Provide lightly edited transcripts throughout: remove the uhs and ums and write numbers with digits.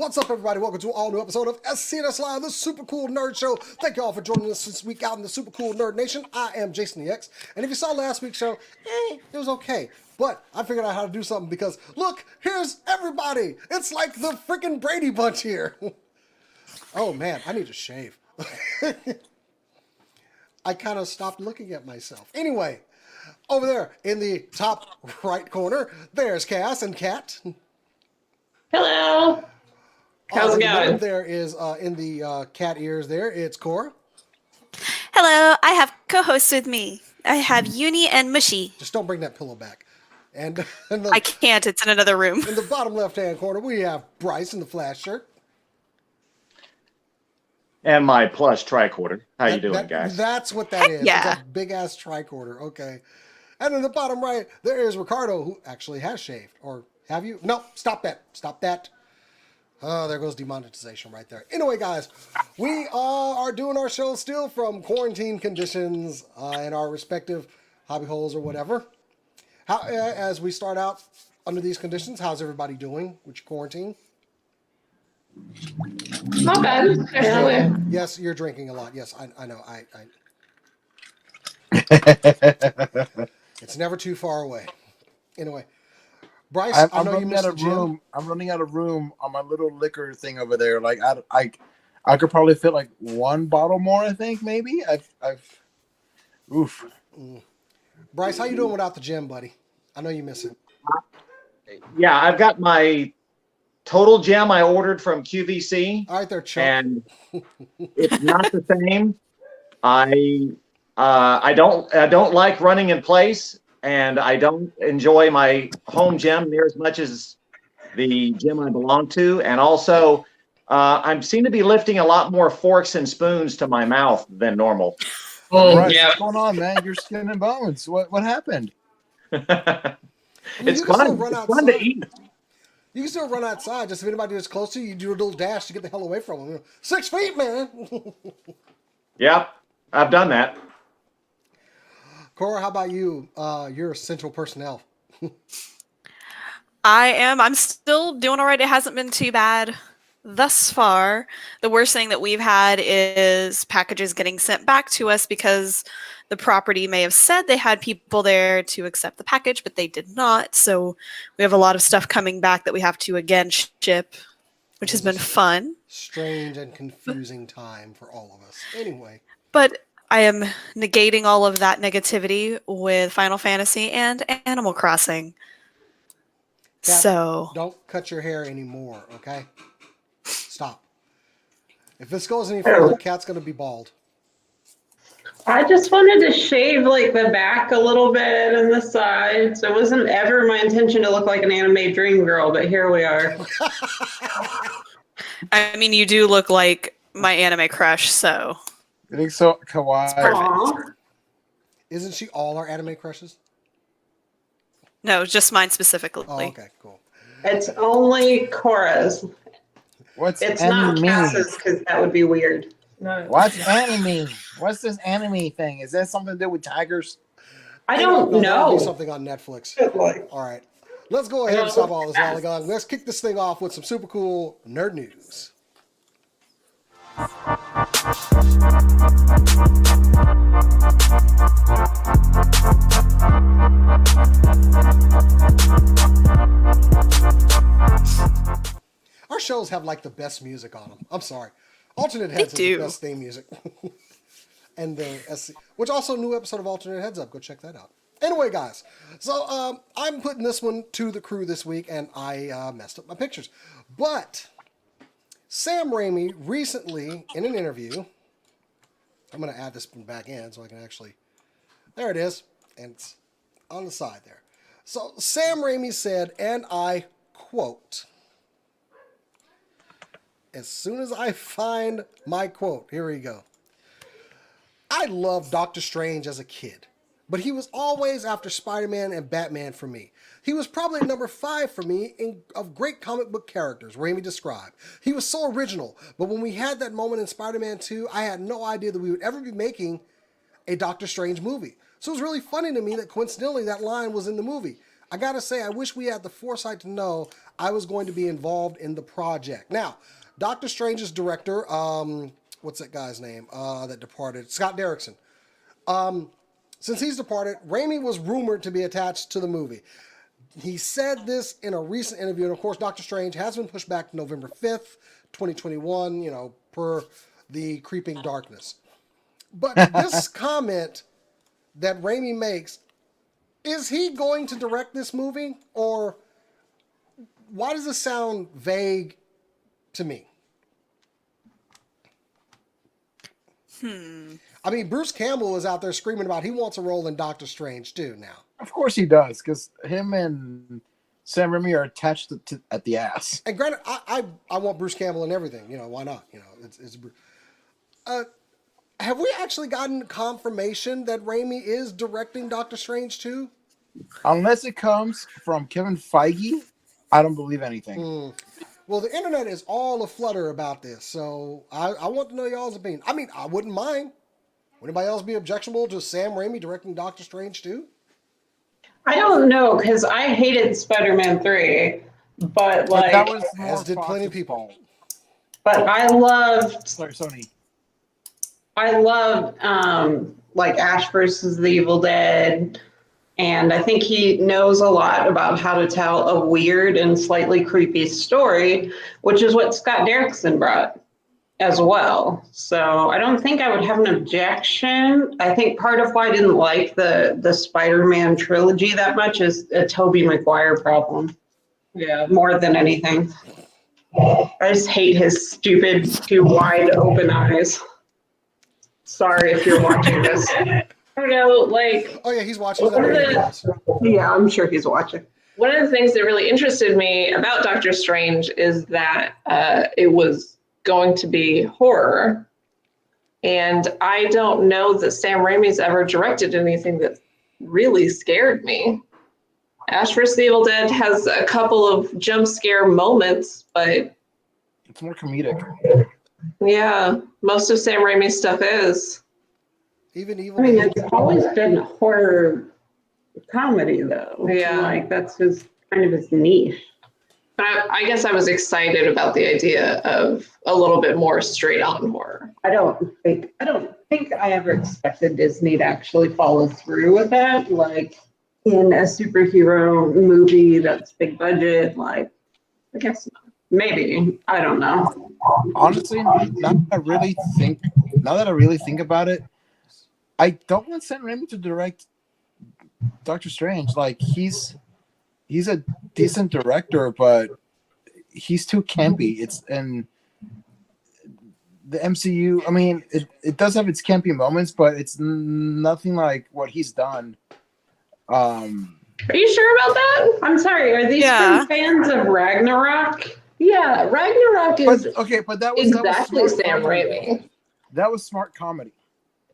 What's up, everybody? Welcome to an all-new episode of SCNS Live, the Super Cool Nerd Show. Thank you all for joining us this week out in the Super Cool Nerd Nation. I am Jason the X, and if you saw last week's show, it was okay. But I figured out how to do something because, look, here's everybody. It's like the freaking Brady Bunch here. Oh, man, I need to shave. I kind of stopped looking at myself. Anyway, over there in the top right corner, there's Cass and Kat. Hello. How's it going? There is in the cat ears there, it's Cora. Hello, I have co-hosts with me. I have Uni and Mushy. Just don't bring that pillow back. And I can't, it's in another room. In the bottom left-hand corner, we have Bryce in the Flash shirt. And my plush tricorder. How you doing, guys? That's what that is. Yeah. It's a big-ass tricorder. Okay. And in the bottom right, there is Ricardo, who actually has shaved. Or have you? No, stop that. Stop that. Oh, there goes demonetization right there. Anyway, guys, we are doing our show still from quarantine conditions in our respective hobby holes or whatever. How, as we start out under these conditions, how's everybody doing with your quarantine? Not bad. Actually. Yes, you're drinking a lot. Yes, I know. It's never too far away. Anyway. Bryce, I'm running out of room. I'm running out of room on my little liquor thing over there. Like I could probably fit like one bottle more. I think maybe. Oof. Bryce, how you doing without the gym, buddy? I know you miss it. Yeah, I've got my total gem I ordered from QVC. All right, there, Chuck. And it's not the same. I don't like running in place. And I don't enjoy my home gym near as much as the gym I belong to. And also, I seem to be lifting a lot more forks and spoons to my mouth than normal. Oh, yeah. What's going on, man? You're skin and bones. What happened? It's fun. It's fun to eat. You can still run outside. Just if anybody is close to you, you do a little dash to get the hell away from them. 6 feet, man. Yep, I've done that. Cora, how about you? You're essential personnel. I'm still doing all right. It hasn't been too bad thus far. The worst thing that we've had is packages getting sent back to us because the property may have said they had people there to accept the package, but they did not. So we have a lot of stuff coming back that we have to again ship, which has been fun. Strange and confusing time for all of us. Anyway. But I am negating all of that negativity with Final Fantasy and Animal Crossing. Kat, so don't cut your hair anymore, okay? Stop. If this goes any further, Kat's going to be bald. I just wanted to shave like the back a little bit and the sides. It wasn't ever my intention to look like an anime dream girl, but here we are. I mean, you do look like my anime crush, so... I think so, kawaii. Perfect. Isn't she all our anime crushes? No, just mine specifically. Oh, okay, cool. It's only Cora's. What's it's anime? Not Cass's because that would be weird. No. What's anime? What's this anime thing? Is that something to do with tigers? I don't know. That'll be something on Netflix. All right. Let's go ahead and stop all this lollygong. Let's kick this thing off with some super cool nerd news. Our shows have like the best music on them. I'm sorry. Alternate Heads is the best theme music. And the SC, which also new episode of Alternate Heads Up. Go check that out. Anyway, guys, so I'm putting this one to the crew this week, and I messed up my pictures. But Sam Raimi recently, in an interview, I'm going to add this one back in so I can actually, there it is, and it's on the side there. So Sam Raimi said, and I quote, as soon as I find my quote, here we go. I loved Doctor Strange as a kid, but he was always after Spider-Man and Batman for me. He was probably number 5 for me of great comic book characters, Raimi described. He was so original, but when we had that moment in Spider-Man 2, I had no idea that we would ever be making a Doctor Strange movie. So it was really funny to me that coincidentally that line was in the movie. I gotta say, I wish we had the foresight to know I was going to be involved in the project. Now, Doctor Strange's director, what's that guy's name that departed? Scott Derrickson. Since he's departed, Raimi was rumored to be attached to the movie. He said this in a recent interview, and of course, Doctor Strange has been pushed back to November 5th, 2021, per the creeping darkness. But this comment that Raimi makes, is he going to direct this movie? Or why does this sound vague to me? I mean, Bruce Campbell is out there screaming about he wants a role in Doctor Strange too now. Of course he does, because him and Sam Raimi are attached at the ass. And granted, I want Bruce Campbell in everything. Why not? It's have we actually gotten confirmation that Raimi is directing Doctor Strange 2? Unless it comes from Kevin Feige, I don't believe anything. Well, the internet is all aflutter about this, so I want to know y'all's opinion. I mean, I wouldn't mind. Would anybody else be objectionable to Sam Raimi directing Doctor Strange 2? I don't know, because I hated Spider-Man 3, but that was as did plenty of people. But I loved. Sorry, Sony. I loved Ash versus the Evil Dead, and I think he knows a lot about how to tell a weird and slightly creepy story, which is what Scott Derrickson brought as well. So I don't think I would have an objection. I think part of why I didn't like the Spider-Man trilogy that much is a Tobey Maguire problem. Yeah, more than anything. I just hate his stupid, too wide open eyes. Sorry if you're watching this. I don't know, Oh yeah, he's watching. Yeah, I'm sure he's watching. One of the things that really interested me about Doctor Strange is that it was going to be horror. And I don't know that Sam Raimi's ever directed anything that really scared me. Ash vs. the Evil Dead has a couple of jump scare moments, but it's more comedic. Yeah, most of Sam Raimi's stuff is. Even I mean, it's always been horror comedy, though. Yeah. That's kind of his niche. But I guess I was excited about the idea of a little bit more straight on horror. I don't think I ever expected Disney to actually follow through with that. In a superhero movie that's big budget, I guess not. Maybe. I don't know. Honestly, now that I really think about it, I don't want Sam Raimi to direct Doctor Strange. He's a decent director, but he's too campy. And the MCU, I mean, it does have its campy moments, but it's nothing like what he's done. Are you sure about that? I'm sorry. Are these from fans of Ragnarok? Yeah, Ragnarok is but that was exactly Sam Raimi. That was smart comedy.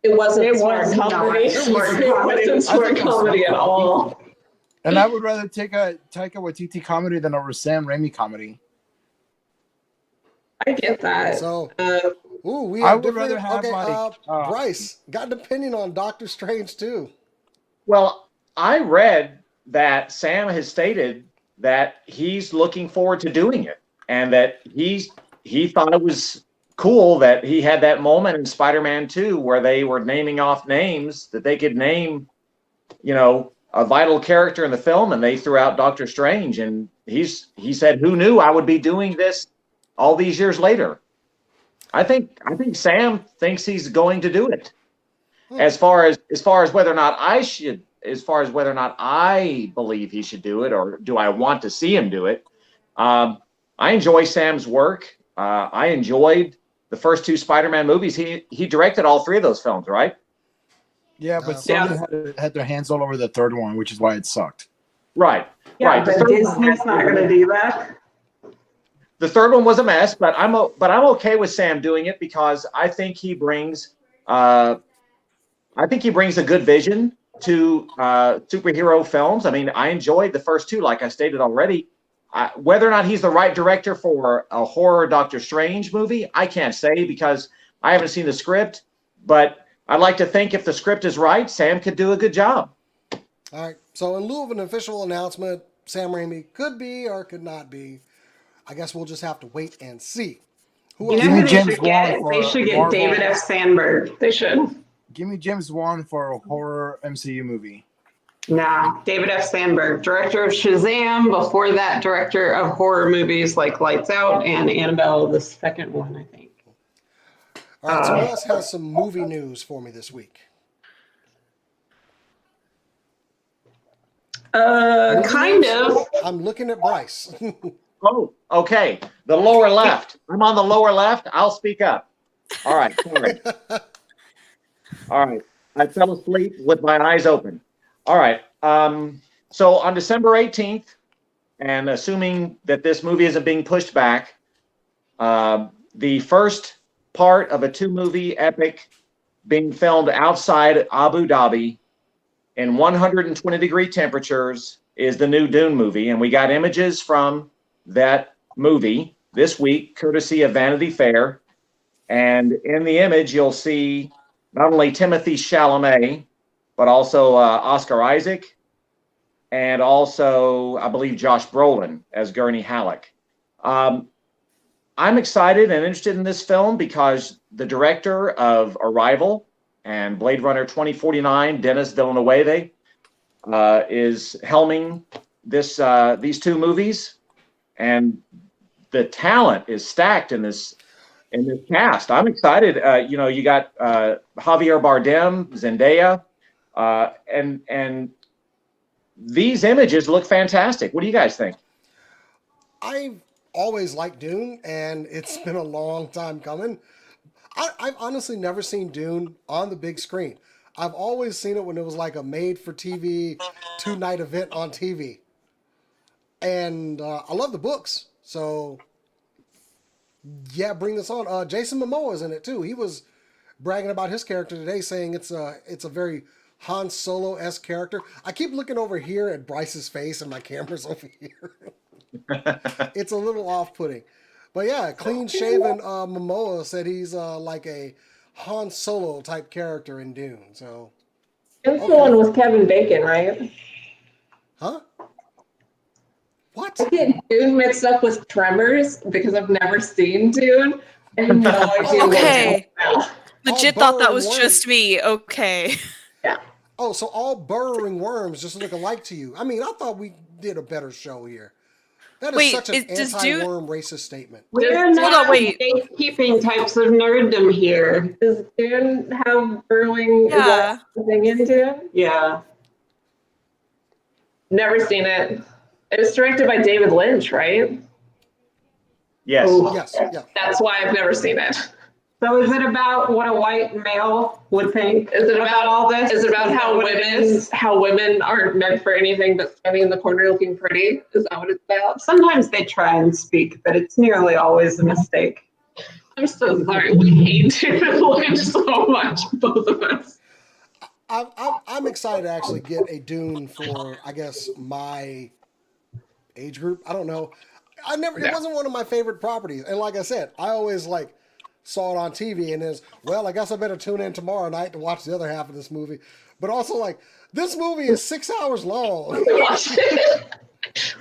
It wasn't smart comedy. It wasn't smart comedy at all. And I would rather take a Taika Waititi comedy than over Sam Raimi comedy. I get that. So, we I have would rather have Bryce, got an opinion on Doctor Strange too. Well, I read that Sam has stated that he's looking forward to doing it, and that he thought it was cool that he had that moment in Spider-Man 2 where they were naming off names that they could name, a vital character in the film, and they threw out Doctor Strange, and he said, "Who knew I would be doing this all these years later?" I think Sam thinks he's going to do it. As far as whether or not I believe he should do it, or do I want to see him do it, I enjoy Sam's work. I enjoyed the first two Spider-Man movies. He directed all three of those films, right? Yeah, but Sony had their hands all over the third one, which is why it sucked. Right. Yeah, right. but Disney's not going to do that. The third one was a mess, but I'm okay with Sam doing it because I think he brings a good vision to superhero films. I mean, I enjoyed the first two, like I stated already. Whether or not he's the right director for a horror Doctor Strange movie, I can't say because I haven't seen the script. But I'd like to think if the script is right, Sam could do a good job. All right. So in lieu of an official announcement, Sam Raimi could be or could not be. I guess we'll just have to wait and see. You know Give who me they James should get? Wan They for should get Marvel. David F. Sandberg. They should. Give me James Wan for a horror MCU movie. Nah, David F. Sandberg, director of Shazam. Before that, director of horror movies like Lights Out and Annabelle, the second one, I think. All right, so who else has some movie news for me this week? Movie Kind news? of. I'm looking at Bryce. Oh, okay. The lower left. I'm on the lower left. I'll speak up. All right. Sorry. All right. I fell asleep with my eyes open. All right. So on December 18th, and assuming that this movie isn't being pushed back, the first part of a 2-movie epic being filmed outside Abu Dhabi in 120-degree temperatures is the new Dune movie. And we got images from that movie this week, courtesy of Vanity Fair. And in the image, you'll see not only Timothée Chalamet, but also Oscar Isaac, and also, I believe, Josh Brolin as Gurney Halleck. I'm excited and interested in this film because the director of Arrival and Blade Runner 2049, Denis Villeneuve, is helming these 2 movies, and the talent is stacked in this cast. I'm excited. You got Javier Bardem, Zendaya, and these images look fantastic. What do you guys think? I've always liked Dune, and it's been a long time coming. I've honestly never seen Dune on the big screen. I've always seen it when it was like a made-for-TV 2-night event on TV. And I love the books, so yeah, bring this on. Jason Momoa's in it too. He was bragging about his character today, saying it's a very Han Solo-esque character. I keep looking over here at Bryce's face, and my camera's over here. It's a little off-putting. But yeah, clean-shaven Momoa said he's like a Han Solo type character in Dune. So This one was Kevin Bacon, right? huh? What? I get Dune mixed up with Tremors because I've never seen Dune. I have no idea Okay. what it's about. Legit All thought that burrowing was just me. Okay. Oh, so all burrowing worms just look alike to you. I mean, I thought we did a better show here. That is Wait, such an does Dune- anti-worm racist statement. We're Hold not on, wait. gatekeeping types of nerddom here. Does Dune have burrowing Yeah. thing in Dune? Yeah. Never seen it. It was directed by David Lynch, right? Yes. Oh. Yes, yeah. That's why I've never seen it. So is it about what a white male would think? Is it about all this? Is it about how women aren't meant for anything but standing in the corner looking pretty? Is that what it's about? Sometimes they try and speak, but it's nearly always a mistake. I'm so sorry. We hate David Lynch so much, both of us. I'm excited to actually get a Dune for, I guess, my age group. I don't know. It wasn't one of my favorite properties. And like I said, I always saw it on TV and well, I guess I better tune in tomorrow night to watch the other half of this movie. But also this movie is 6 hours long. Watch it.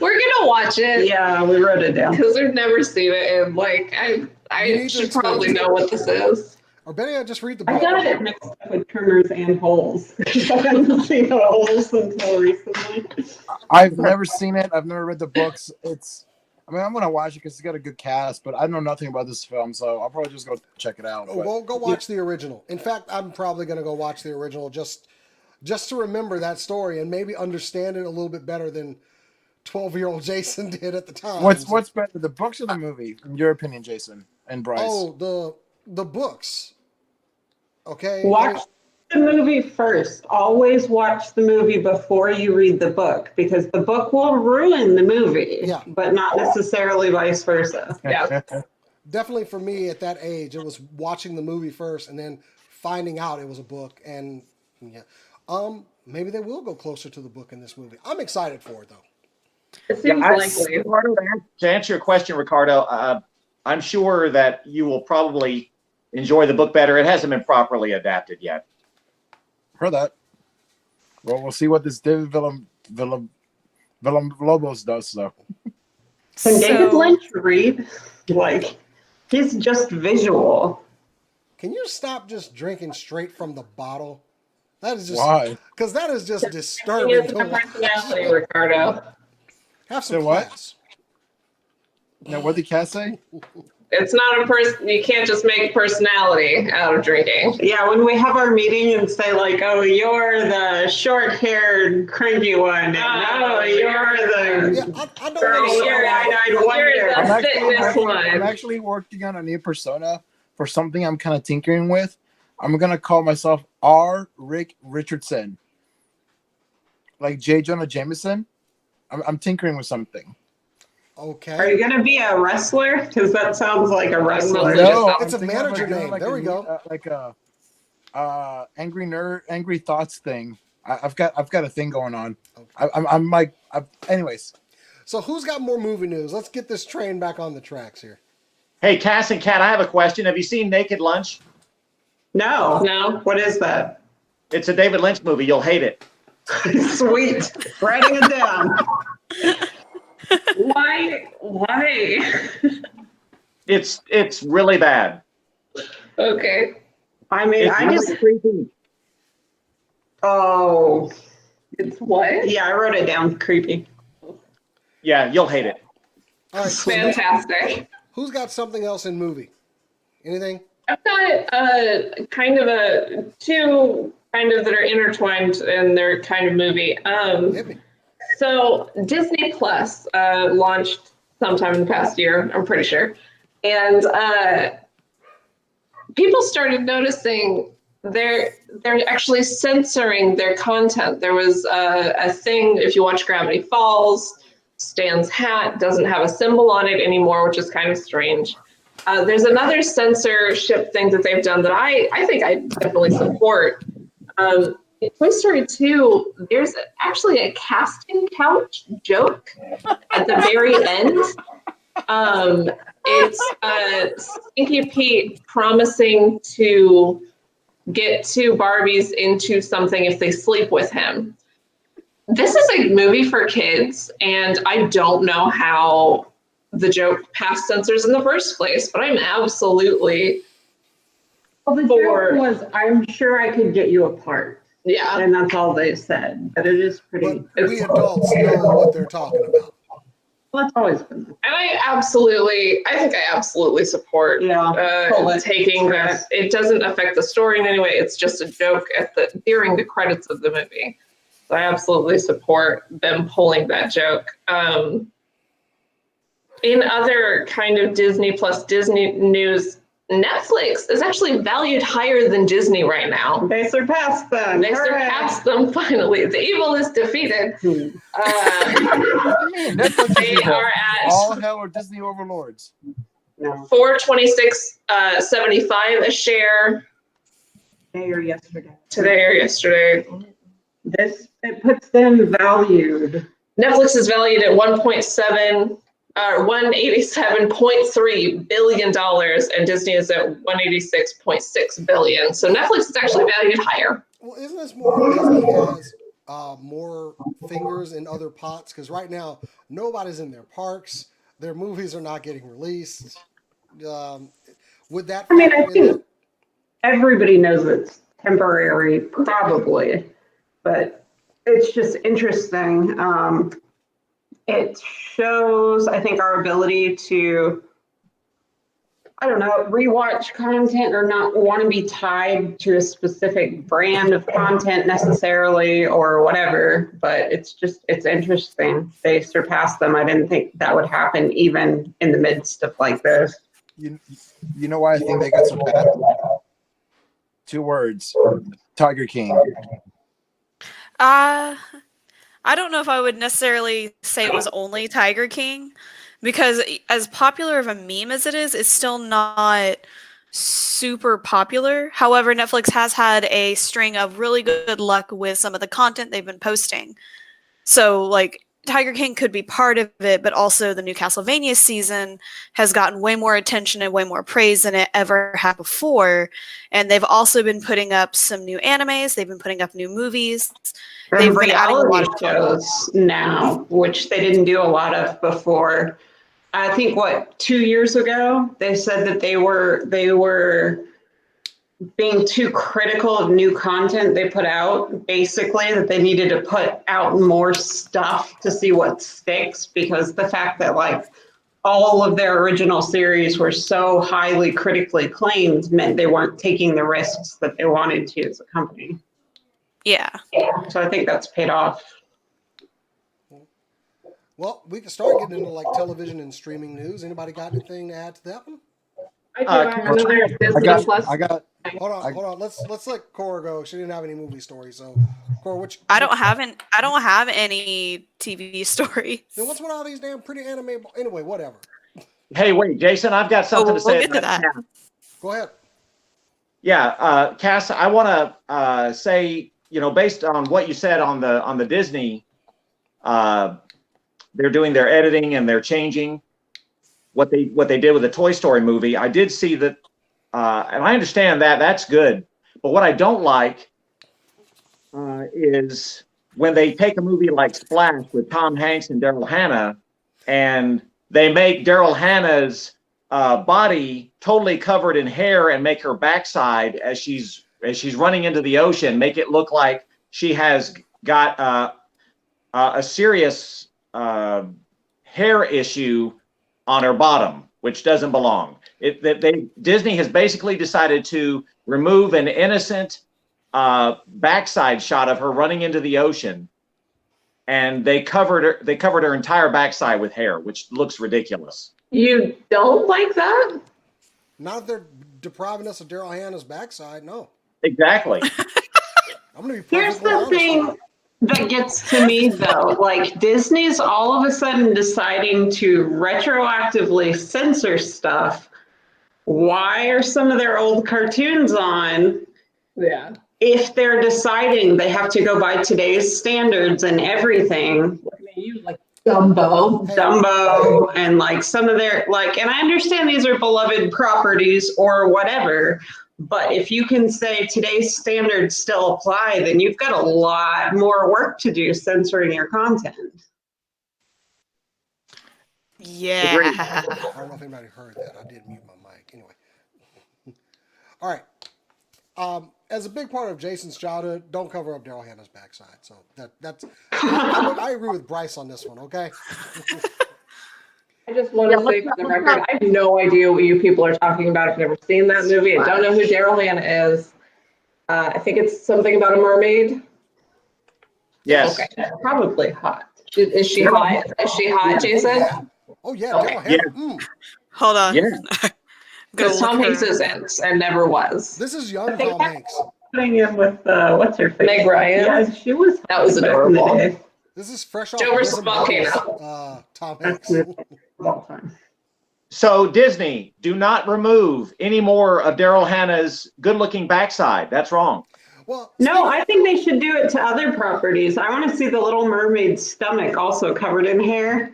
We're gonna watch it. Yeah, we wrote it down. Because we've never seen it, and You I need to should probably experience it. know what this is. Or better yet, just read the I book. got it mixed up with Tremors and Holes. I hadn't seen Holes until recently. I've never seen it. I've never read the books. I'm gonna watch it because it's got a good cast, but I know nothing about this film, so I'll probably just go check it out. But, Well, go watch the original. In fact, I'm probably going to go watch the original just to remember that story and maybe understand it a little bit better than 12-year-old Jason did at the time. what's better, the books or the movie, in your opinion, Jason and Bryce? Oh, the books. Okay. Watch the movie first. Always watch the movie before you read the book, because the book will ruin the movie, Yeah. but not necessarily vice versa. Yeah. Definitely for me at that age, it was watching the movie first and then finding out it was a book. And yeah, maybe they will go closer to the book in this movie. I'm excited for it though. It seems likely. Ricardo, to answer your question, Ricardo, I'm sure that you will probably enjoy the book better. It hasn't been properly adapted yet. Heard that. Well, we'll see what this David Villalobos does though. Can David So- Lynch read? Like, he's just visual. Can you stop just drinking straight from the bottle? That is just Why? because that is just He disturbing is to a watch. personality, Ricardo. Have Say some what? class. Now, what did Cass say? It's not a person. You can't just make personality out of drinking. Yeah, when we have our meeting and say like, "Oh, you're the short-haired, cranky one," and "Oh, you're Yeah, the I don't Girl, understand you're why. wide-eyed You're wonder." the- I'm actually, fitness one. I'm actually working on a new persona for something I'm kind of tinkering with. I'm gonna call myself R. Rick Richardson, like J. Jonah Jameson. I'm tinkering with something. Are you Okay. gonna be a wrestler? Because that sounds like a wrestler. Just- No, It's I'm a thinking about manager doing name. like There a we new- go. like a angry nerd, angry thoughts thing. I've got a thing going on. I'm like, anyways. So who's got more movie news? Let's get this train back on the tracks here. Hey, Cass and Kat, I have a question. Have you seen Naked Lunch? No. No. What is that? It's a David Lynch movie. You'll hate it. Sweet. Writing it down. Why? Why? It's really bad. Okay. I mean, It's I really just. creepy. Oh, It's what? yeah, I wrote it down. Creepy. Yeah, you'll hate it. All right. So Fantastic. who's got something else in movie? Anything? I've got kind of a two kind of that are intertwined in their kind of movie. Hit me. So Disney Plus launched sometime in the past year, I'm pretty sure, and people started noticing they're actually censoring their content. There was a thing, if you watch Gravity Falls, Stan's hat doesn't have a symbol on it anymore, which is kind of strange. There's another censorship thing that they've done that I think I definitely support. In Toy Story 2, there's actually a casting couch joke at the very end. It's Stinky Pete promising to get two Barbies into something if they sleep with him. This is a movie for kids, and I don't know how the joke passed censors in the first place, but I'm absolutely Well, the For- joke was, I'm sure I could get you apart. yeah. And that's all they said. But it is pretty. But we adults know what they're talking about. Well, that's always been. And I think I absolutely support Yeah. taking that. It doesn't affect the story in any way. It's just a joke during the credits of the movie. So I absolutely support them pulling that joke. In other kind of Disney plus Disney news, Netflix is actually valued higher than Disney right now. They surpassed them. They surpassed them finally. The evil is defeated. What do you mean? Netflix They is evil. are at All hell are Disney overlords. No, $426.75 a share today or yesterday. today or yesterday. It puts them valued. Netflix is valued at 187.3 billion dollars, and Disney is at 186.6 billion. So Netflix is actually valued higher. Well, isn't this more Disney has more fingers in other pots? Because right now, nobody's in their parks. Their movies are not getting released. Would that I mean, I factor in think that? everybody knows it's temporary, probably, but it's just interesting. It shows, I think, our ability to, I don't know, rewatch content or not want to be tied to a specific brand of content necessarily or whatever, but it's interesting. They surpassed them. I didn't think that would happen even in the midst of like this. You know why I think they got so bad? 2 words. Tiger King. I don't know if I would necessarily say it was only Tiger King, because as popular of a meme as it is, it's still not super popular. However, Netflix has had a string of really good luck with some of the content they've been posting. So, like, Tiger King could be part of it, but also the new Castlevania season has gotten way more attention and way more praise than it ever had before. And they've also been putting up some new animes. They've been putting up new movies. They've been adding a lot of shows now, which they didn't do a lot of before. I think 2 years ago they said that they were being too critical of new content they put out, basically that they needed to put out more stuff to see what sticks, because the fact that like all of their original series were so highly critically acclaimed meant they weren't taking the risks that they wanted to as a company. Yeah. So I think that's paid off. Well, we can start getting into like television and streaming news. Anybody got anything to add to that one? I do. I know there's Disney Plus. Hold on. Let's let Cora go. She didn't have any movie stories, so Cora, I don't have any TV stories. Then what's with all these damn pretty anime? Anyway, whatever. Hey, wait, Jason, I've got something to say. We'll get to that. Go ahead. Yeah, Cass, I want to say, based on what you said on the Disney, they're doing their editing and they're changing what they did with the Toy Story movie. I did see that, and I understand that that's good. But what I don't like is when they take a movie like Splash with Tom Hanks and Daryl Hannah, and they make Daryl Hannah's body totally covered in hair and make her backside as she's running into the ocean, make it look like she has got a serious hair issue on her bottom, which doesn't belong. Disney has basically decided to remove an innocent backside shot of her running into the ocean, and they covered her entire backside with hair, which looks ridiculous. You don't like that? Not if they're depriving us of Daryl Hannah's backside. No. Exactly. I'm gonna be Here's the thing that gets to me though, like Disney's all of a sudden deciding to retroactively censor stuff. Why are some of their old cartoons on? Yeah. If they're deciding they have to go by today's standards and everything. They use like Dumbo, and like some of their and I understand these are beloved properties or whatever, but if you can say today's standards still apply, then you've got a lot more work to do censoring your content. Yeah. I don't know if anybody heard that. I did mute my mic. Anyway. All right. As a big part of Jason's childhood, don't cover up Daryl Hannah's backside. So that's I agree with Bryce on this one, okay? I just want to say for the record, I have no idea what you people are talking about. I've never seen that movie. I don't know who Daryl Hannah is. I think it's something about a mermaid. Yes. Okay. Probably hot. Is she hot? Is she hot, Jason? Yeah. Oh yeah, Okay. Daryl Hannah. Yeah. Hold on. Yeah. Because Tom Hanks isn't and never was. This is young Tom Hanks. Putting in with what's her face? Meg Ryan. Yeah, she was. That was adorable. This is fresh off Joe versus Bosom Buddies, Volcano. Tom Hanks. So Disney, do not remove any more of Daryl Hannah's good-looking backside. That's wrong. Well, No, I think they should do it to other properties. I want to see the Little Mermaid's stomach also covered in hair.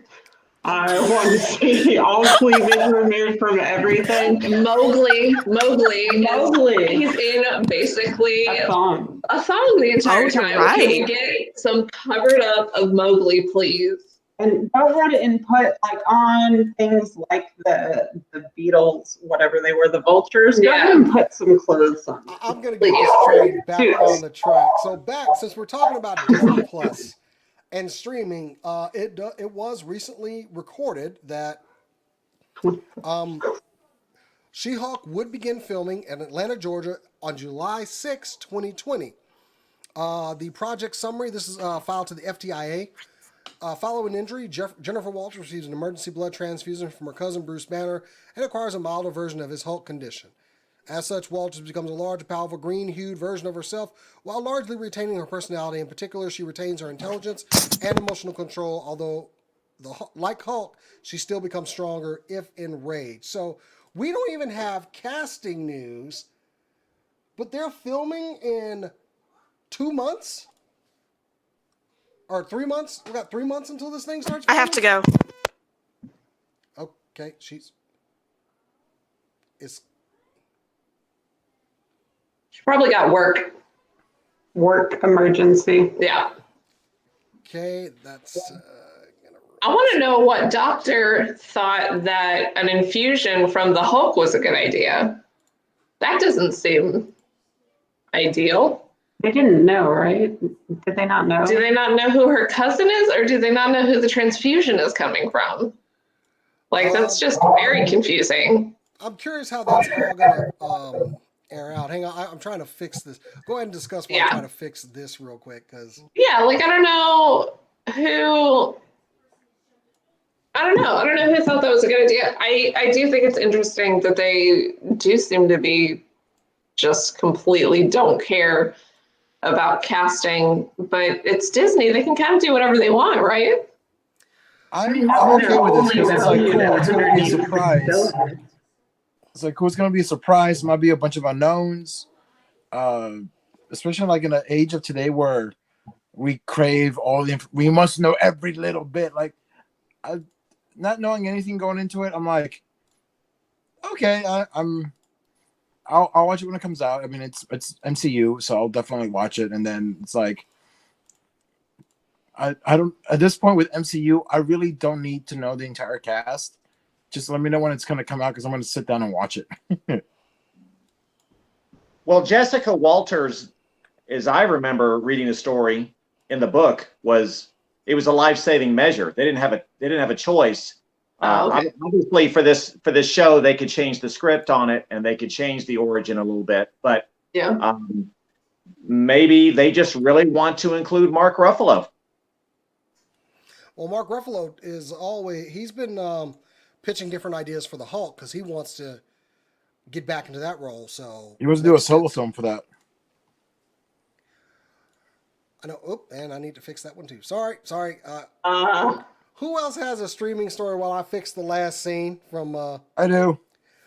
I want to see all cleavage removed from everything. Mowgli. Mowgli. He's in basically A song. a song the entire Oh, you're time. right. Can we get some covered up of Mowgli, please? And don't let it input like on things like the Beatles, whatever they were, the vultures. Go ahead and put some clothes on. I'm going to get this train back on the track. So since we're talking about Disney Plus and streaming, it was recently recorded that She-Hulk would begin filming in Atlanta, Georgia on July 6, 2020. The project summary, this is filed to the FTIA. Following injury, Jennifer Walters receives an emergency blood transfusion from her cousin Bruce Banner and acquires a milder version of his Hulk condition. As such, Walters becomes a large, powerful, green-hued version of herself while largely retaining her personality. In particular, she retains her intelligence and emotional control, although, like Hulk, she still becomes stronger if enraged. So we don't even have casting news, but they're filming in 2 months? Or 3 months? We got 3 months until this thing starts. I have to go. Okay, it's She probably got work emergency. Yeah. okay. That's I want to know what doctor thought that an infusion from the Hulk was a good idea. That doesn't seem ideal. They didn't know, right? Did they not know? Do they not know who her cousin is, or do they not know who the transfusion is coming from? Like, that's just very confusing. I'm curious how that's all gonna air out. Hang on, I'm trying to fix this. Go ahead and discuss while I try to fix this real quick, because Yeah, like I don't know who. I don't know who thought that was a good idea. I do think it's interesting that they do seem to be just completely don't care about casting, but it's Disney. They can kind of do whatever they want, right? I'm okay with this because it's like, cool, it's going to be a surprise. It's like, cool, it's going to be a surprise. Might be a bunch of unknowns. Especially like in the age of today where we crave all the we must know every little bit. Like, not knowing anything going into it, I'm like, okay, I'll watch it when it comes out. I mean, it's MCU, so I'll definitely watch it. And then it's like, I don't, at this point with MCU, I really don't need to know the entire cast. Just let me know when it's going to come out, because I'm going to sit down and watch it. Well, Jessica Walters, as I remember reading the story in the book, it was a life-saving measure. They didn't have a choice. Okay. Obviously, for this show, they could change the script on it, and they could change the origin a little bit. But Yeah. Maybe they just really want to include Mark Ruffalo. well, Mark Ruffalo he's been pitching different ideas for the Hulk because he wants to get back into that role. So He wants to do a solo film for that. I know. Oh, and I need to fix that one too. Sorry. Who else has a streaming story while I fix the last scene from? I do.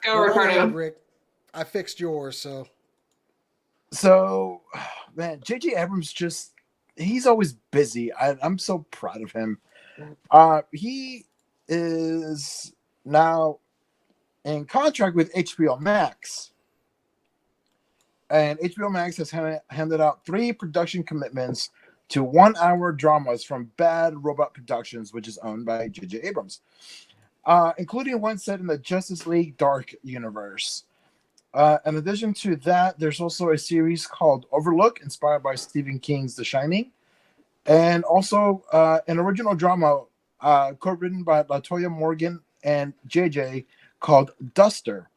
Go, Ricardo. Rick. I fixed yours, so. So, man, J.J. Abrams he's always busy. I'm so proud of him. He is now in contract with HBO Max. And HBO Max has handed out 3 production commitments to 1-hour dramas from Bad Robot Productions, which is owned by J.J. Abrams, including one set in the Justice League Dark universe. In addition to that, there's also a series called Overlook, inspired by Stephen King's The Shining, and also an original drama co-written by LaToya Morgan and JJ called Duster.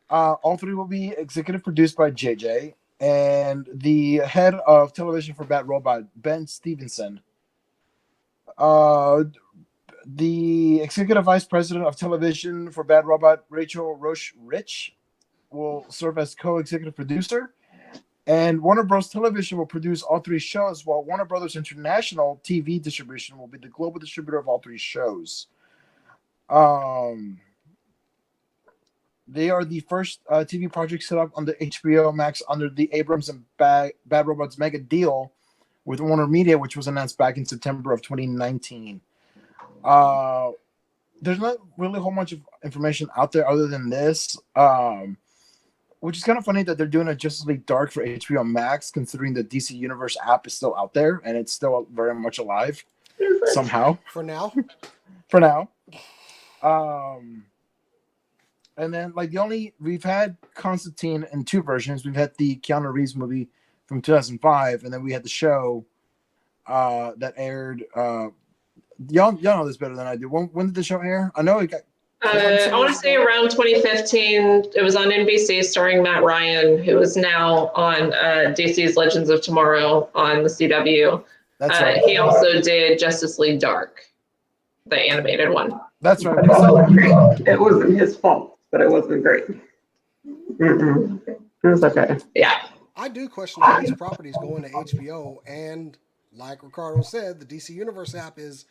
All 3 will be executive produced by JJ, and the head of television for Bad Robot, Ben Stevenson. The executive vice president of television for Bad Robot, Rachel Roche Rich, will serve as co-executive producer, and Warner Bros. Television will produce all 3 shows, while Warner Brothers International TV Distribution will be the global distributor of all 3 shows. They are the first TV project set up on the HBO Max under the Abrams and Bad Robots mega deal with Warner Media, which was announced back in September of 2019. There's not really a whole bunch of information out there other than this, which is kind of funny that they're doing a Justice League Dark for HBO Max, considering the DC Universe app is still out there and it's still very much alive somehow. For now. For now. And then, like, we've had Constantine in 2 versions. We've had the Keanu Reeves movie from 2005, and then we had the show that aired. Y'all know this better than I do. When did the show air? I know it got. I want to say around 2015. It was on NBC, starring Matt Ryan, who is now on DC's Legends of Tomorrow on the CW. That's right. He also did Justice League Dark, the animated one. That's right. It wasn't his fault, but it wasn't great. It was okay. Yeah. I do question all these properties going to HBO, and like Ricardo said, the DC Universe app is,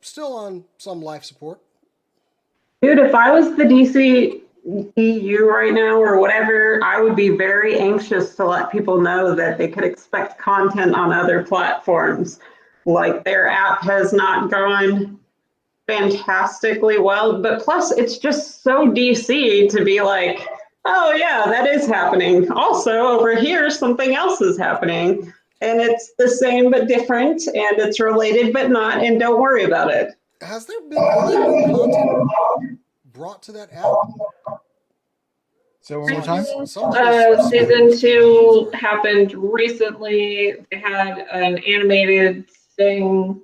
still on some life support. Dude, if I was the DC EU right now or whatever, I would be very anxious to let people know that they could expect content on other platforms. Like their app has not gone fantastically well, but plus it's just so DC to be like, oh yeah, that is happening. Also over here, something else is happening. And it's the same but different, and it's related but not, and don't worry about it. Has there been any new content brought to that app? So one more time. Season 2 happened recently. They had an animated thing.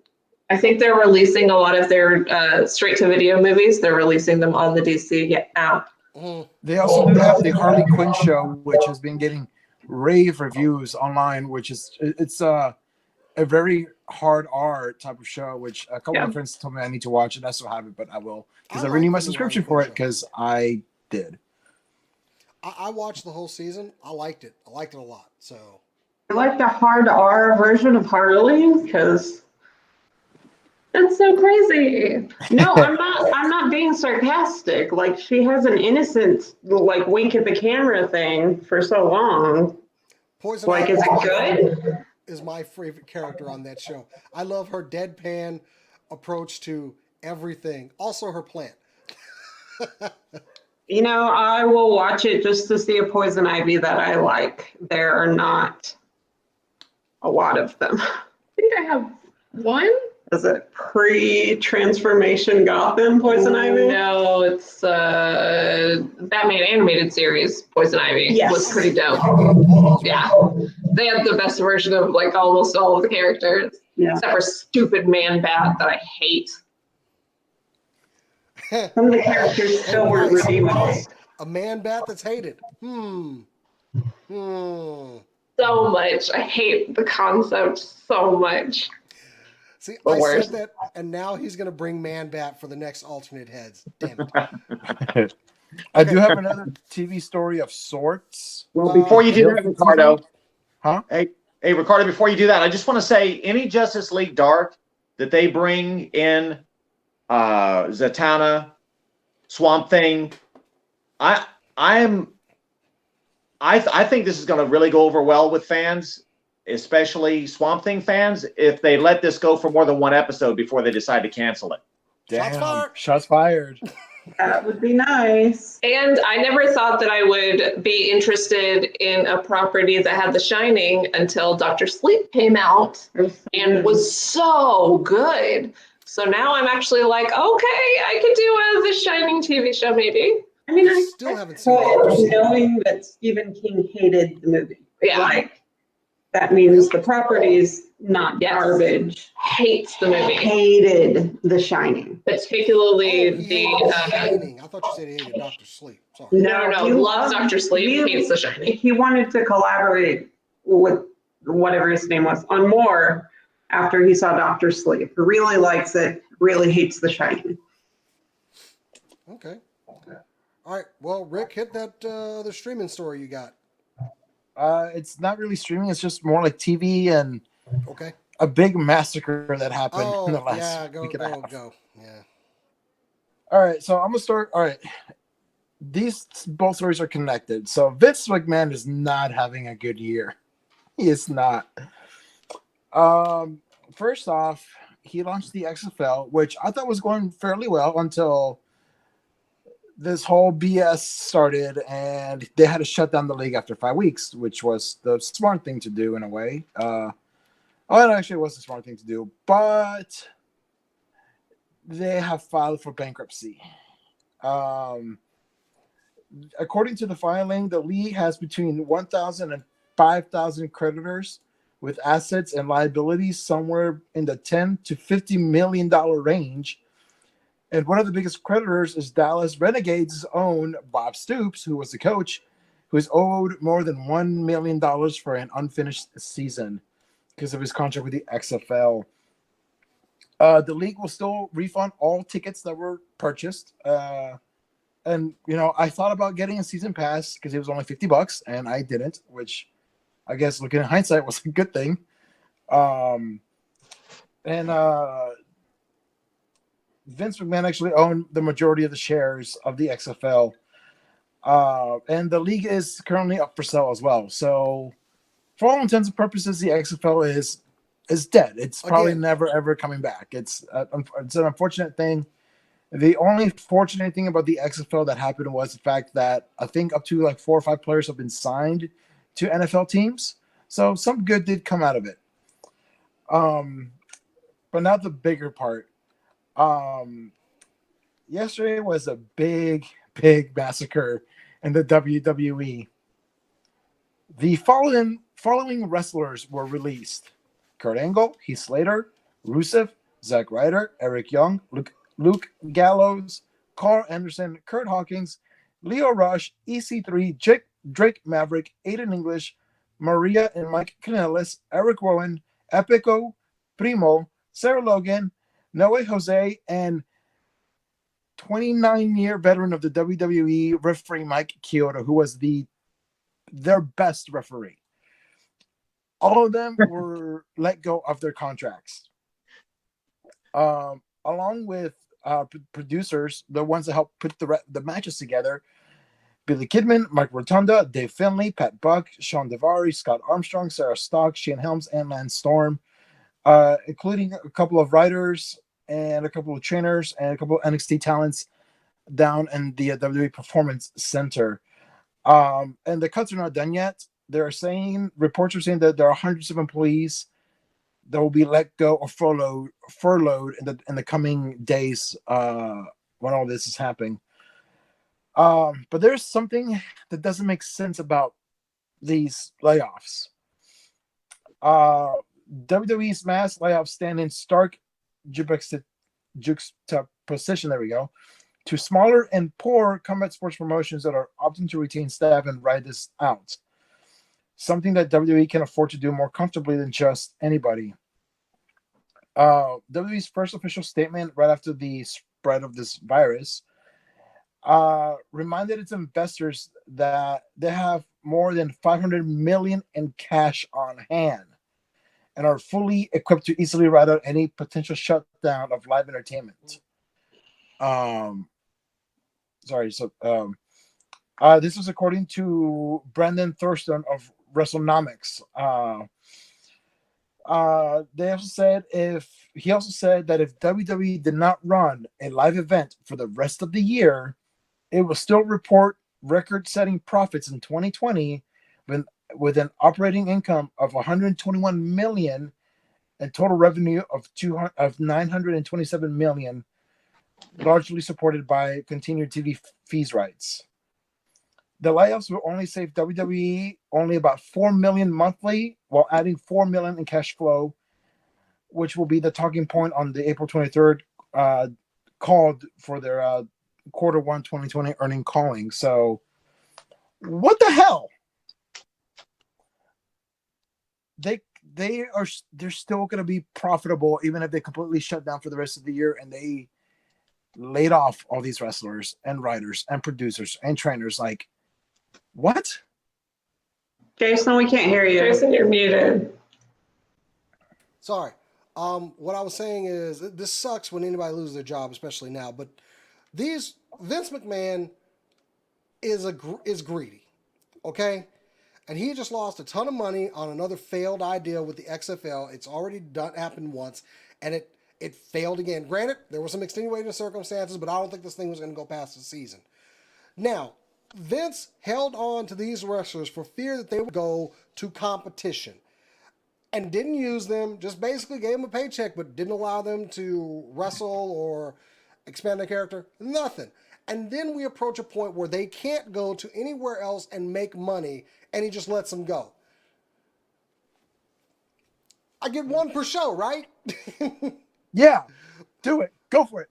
I think they're releasing a lot of their straight-to-video movies. They're releasing them on the DC app. They also do have the Harley Quinn show, which has been getting rave reviews online, which is it's a very hard R type of show, which a couple of friends told me I need to watch, and I still haven't, but I will because I renewed my subscription for it because I did. I watched the whole season. I liked it. I liked it a lot. So I like the hard R version of Harley because that's so crazy. No, I'm not being sarcastic. Like she has an innocent like wink at the camera thing for so long. Poison Like, is it good? Is my favorite character on that show. I love her deadpan approach to everything. Also her plant. You know, I will watch it just to see a poison ivy that I like. There are not a lot of them. I think I have one. Is it pre-transformation Gotham poison ivy? No, it's Batman animated series. Poison Ivy was pretty dope. Yeah, they had the best version of like almost all of the characters, except for stupid Man Bat that I hate. Some of the characters still weren't redeemable. A Man Bat that's hated. So much. I hate the concept so much. See, I said that, and now he's going to bring Man Bat for the next alternate heads. Damn it. I do have another TV story of sorts. Well, before you do that, Ricardo. Huh? Hey, Ricardo, before you do that, I just want to say any Justice League Dark that they bring in Zatanna, Swamp Thing, I think this is going to really go over well with fans, especially Swamp Thing fans, if they let this go for more than one episode before they decide to cancel it. Damn. Shots fired. That would be nice. And I never thought that I would be interested in a property that had The Shining until Dr. Sleep came out and was so good. So now I'm actually like, okay, I could do The Shining TV show maybe. I mean, I still haven't seen it, knowing that Stephen King hated the movie. Yeah. Like, that means the property's not garbage. Hates the movie. Hated The Shining. Particularly Shining. I thought you said he hated Dr. Sleep. Sorry. No, he loves Dr. Sleep. Hates The Shining. He wanted to collaborate with whatever his name was on more after he saw Dr. Sleep. Really likes it. Really hates The Shining. Okay. All right. Well, Rick, hit that the streaming story you got. It's not really streaming. It's just more like TV and a big massacre that happened in the last week and a half. Yeah. All right. So I'm going to start. All right. These both stories are connected. So Vince McMahon is not having a good year. He is not. First off, he launched the XFL, which I thought was going fairly well until this whole BS started, and they had to shut down the league after 5 weeks, which was the smart thing to do in a way. It actually was the smart thing to do, but they have filed for bankruptcy. According to the filing, the league has between 1,000 and 5,000 creditors with assets and liabilities somewhere in the $10 to $50 million range. And one of the biggest creditors is Dallas Renegades' own Bob Stoops, who was the coach, who is owed more than $1 million for an unfinished season because of his contract with the XFL. The league will still refund all tickets that were purchased. And, I thought about getting a season pass because it was only $50, and I didn't, which I guess looking in hindsight was a good thing. Vince McMahon actually owned the majority of the shares of the XFL. And the league is currently up for sale as well. So for all intents and purposes, the XFL is is dead. It's probably Again. never ever coming back. It's an unfortunate thing. The only fortunate thing about the XFL that happened was the fact that I think up to like 4 or 5 players have been signed to NFL teams. So some good did come out of it. But not the bigger part. Yesterday was a big massacre in the WWE. The following wrestlers were released: Kurt Angle, Heath Slater, Rusev, Zack Ryder, Eric Young, Luke Gallows, Carl Anderson, Kurt Hawkins, Leo Rush, EC3, Drake Maverick, Aiden English, Maria and Mike Kanellis, Eric Rowan, Epico, Primo, Sarah Logan, Noe Jose, and 29-year veteran of the WWE referee Mike Chioda, who was their best referee. All of them were let go of their contracts. Along with producers, the ones that helped put the matches together: Billy Kidman, Mike Rotunda, Dave Finley, Pat Buck, Sean Devari, Scott Armstrong, Sarah Stock, Shane Helms, and Lance Storm, including a couple of writers and a couple of trainers and a couple of NXT talents down in the WWE Performance Center. And the cuts are not done yet. Reports are saying that there are hundreds of employees that will be let go or furloughed in the coming days when all this is happening. But there's something that doesn't make sense about these layoffs. WWE's mass layoffs stand in stark juxtaposition, there we go, to smaller and poor combat sports promotions that are opting to retain staff and ride this out. Something that WWE can afford to do more comfortably than just anybody. WWE's first official statement right after the spread of this virus reminded its investors that they have more than $500 million in cash on hand and are fully equipped to easily ride out any potential shutdown of live entertainment. This was according to Brandon Thurston of WrestleNomics. He also said that if WWE did not run a live event for the rest of the year, it will still report record-setting profits in 2020 with an operating income of $121 million and total revenue of $927 million, largely supported by continued TV fees rights. The layoffs will only save WWE only about $4 million monthly, while adding $4 million in cash flow, which will be the talking point on the April 23rd called for their Q1 2020 earning calling. So, what the hell? They're still going to be profitable even if they completely shut down for the rest of the year and they laid off all these wrestlers and writers and producers and trainers. Like, what? Jason, we can't hear you. Jason, you're muted. Sorry. What I was saying is this sucks when anybody loses their job, especially now. But Vince McMahon is greedy, okay? And he just lost a ton of money on another failed idea with the XFL. It's already happened once, and it failed again. Granted, there were some extenuating circumstances, but I don't think this thing was going to go past the season. Now, Vince held on to these wrestlers for fear that they would go to competition and didn't use them, just basically gave them a paycheck, but didn't allow them to wrestle or expand their character. Nothing. And then we approach a point where they can't go to anywhere else and make money, and he just lets them go. I get one per show, right? Yeah, do it. Go for it.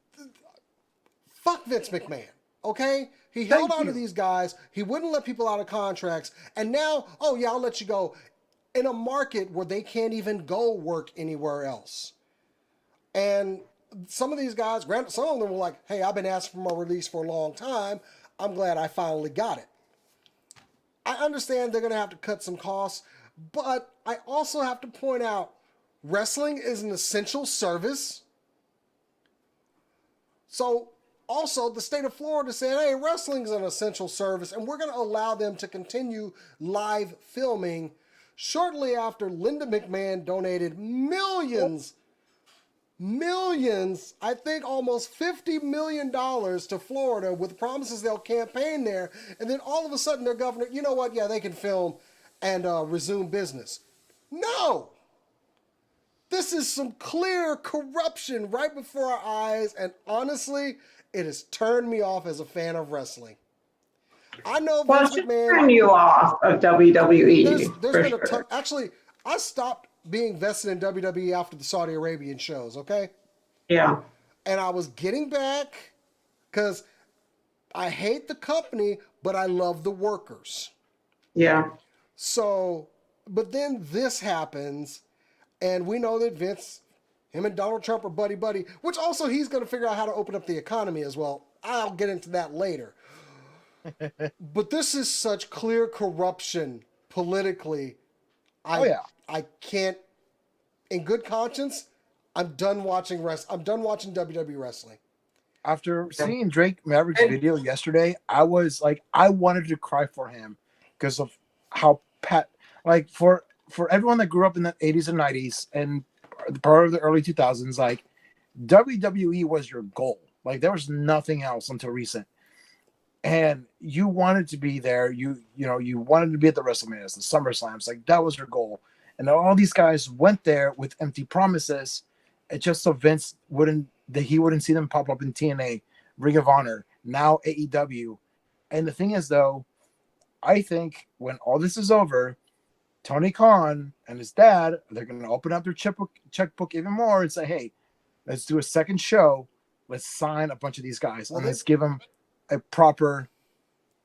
Fuck Vince McMahon, okay? He held on to these guys. He wouldn't let people out of contracts. And now, oh yeah, I'll let you go. In a market where they can't even go work anywhere else. And some of these guys, granted, some of them were like, hey, I've been asking for my release for a long time. I'm glad I finally got it. I understand they're going to have to cut some costs, but I also have to point out wrestling is an essential service. So also the state of Florida said, hey, wrestling is an essential service, and we're going to allow them to continue live filming shortly after Linda McMahon donated millions, I think almost $50 million to Florida with promises they'll campaign there. And then all of a sudden their governor, you know what? Yeah, they can film and resume business. No! This is some clear corruption right before our eyes. And honestly, it has turned me off as a fan of wrestling. I know Well, Vince it should McMahon. turn you off of WWE. There's for been a sure. ton. Actually, I stopped being vested in WWE after the Saudi Arabian shows, okay? Yeah. And I was getting back because I hate the company, but I love the workers. Yeah. So, but then this happens, and we know that Vince, him and Donald Trump are buddy-buddy, which also he's going to figure out how to open up the economy as well. I'll get into that later. But this is such clear corruption politically. I can't, in good conscience, I'm done watching WWE wrestling. After seeing Drake Maverick's video yesterday, I was like, I wanted to cry for him because of how for everyone that grew up in the 80s and 90s and part of the early 2000s, like WWE was your goal. Like there was nothing else until recent. And you wanted to be there. You wanted to be at the WrestleManias, the SummerSlams. Like that was your goal. And all these guys went there with empty promises. It just so Vince wouldn't see them pop up in TNA, Ring of Honor, now AEW. And the thing is, though, I think when all this is over, Tony Khan and his dad, they're going to open up their checkbook even more and say, hey, let's do a second show. Let's sign a bunch of these guys and let's give them a proper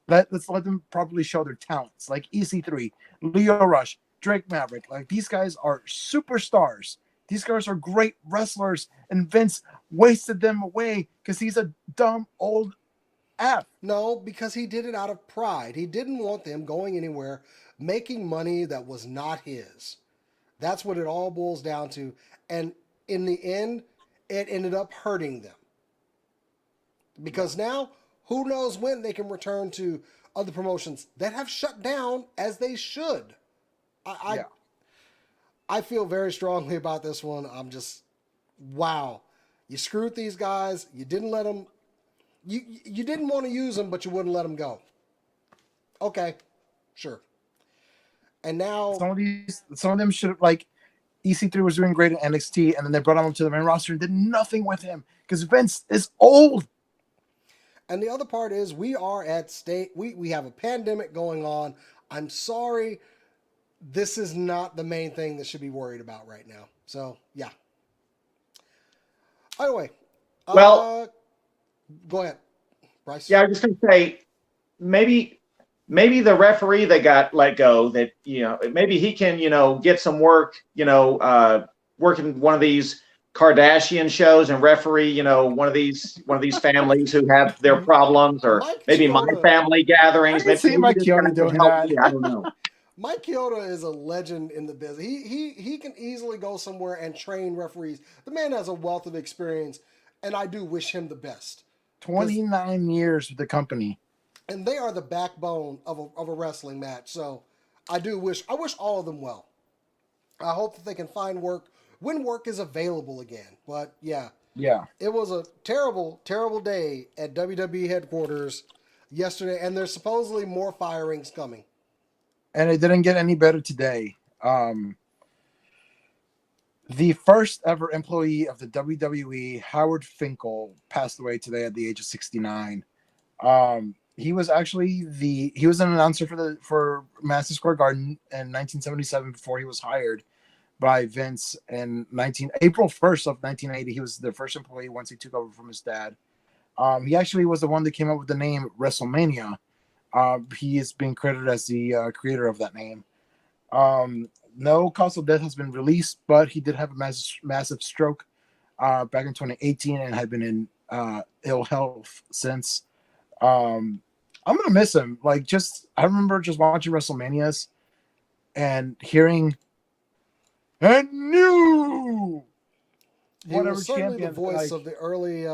let's let them properly show their talents, like EC3, Leo Rush, Drake Maverick. Like these guys are superstars. These guys are great wrestlers, and Vince wasted them away because he's a dumb old F. No, because he did it out of pride. He didn't want them going anywhere, making money that was not his. That's what it all boils down to. And in the end, it ended up hurting them. Because now, who knows when they can return to other promotions that have shut down as they should. I feel very strongly about this one. I'm just, wow. You screwed these guys. You didn't let them, you didn't want to use them, but you wouldn't let them go. Okay, sure. And now some of them should have, like, EC3 was doing great at NXT, and then they brought him up to the main roster and did nothing with him because Vince is old. And the other part is we are at state, we have a pandemic going on. I'm sorry, this is not the main thing that should be worried about right now. So, yeah. Anyway. Well, go ahead, Bryce. Yeah, I was just going to say, maybe the referee that got let go, that, maybe he can, get some work, working one of these Kardashian shows and referee, one of these families who have their problems, or maybe my family gatherings. I can see Mike Chioda doing that. I don't know. Mike Chioda is a legend in the business. He can easily go somewhere and train referees. The man has a wealth of experience, and I do wish him the best. 29 years with the company. And they are the backbone of a wrestling match. So I wish all of them well. I hope that they can find work when work is available again. But yeah, it was a terrible, terrible day at WWE headquarters yesterday, and there's supposedly more firings coming. And it didn't get any better today. The first ever employee of the WWE, Howard Finkel, passed away today at the age of 69. He was actually an announcer for Madison Square Garden in 1977 before he was hired by Vince in April 1st of 1980. He was the first employee once he took over from his dad. He actually was the one that came up with the name WrestleMania. He is being credited as the creator of that name. No cause of death has been released, but he did have a massive stroke back in 2018 and had been in ill health since. I'm gonna miss him. I remember just watching WrestleManias and hearing a new whatever was certainly champion, the voice of the early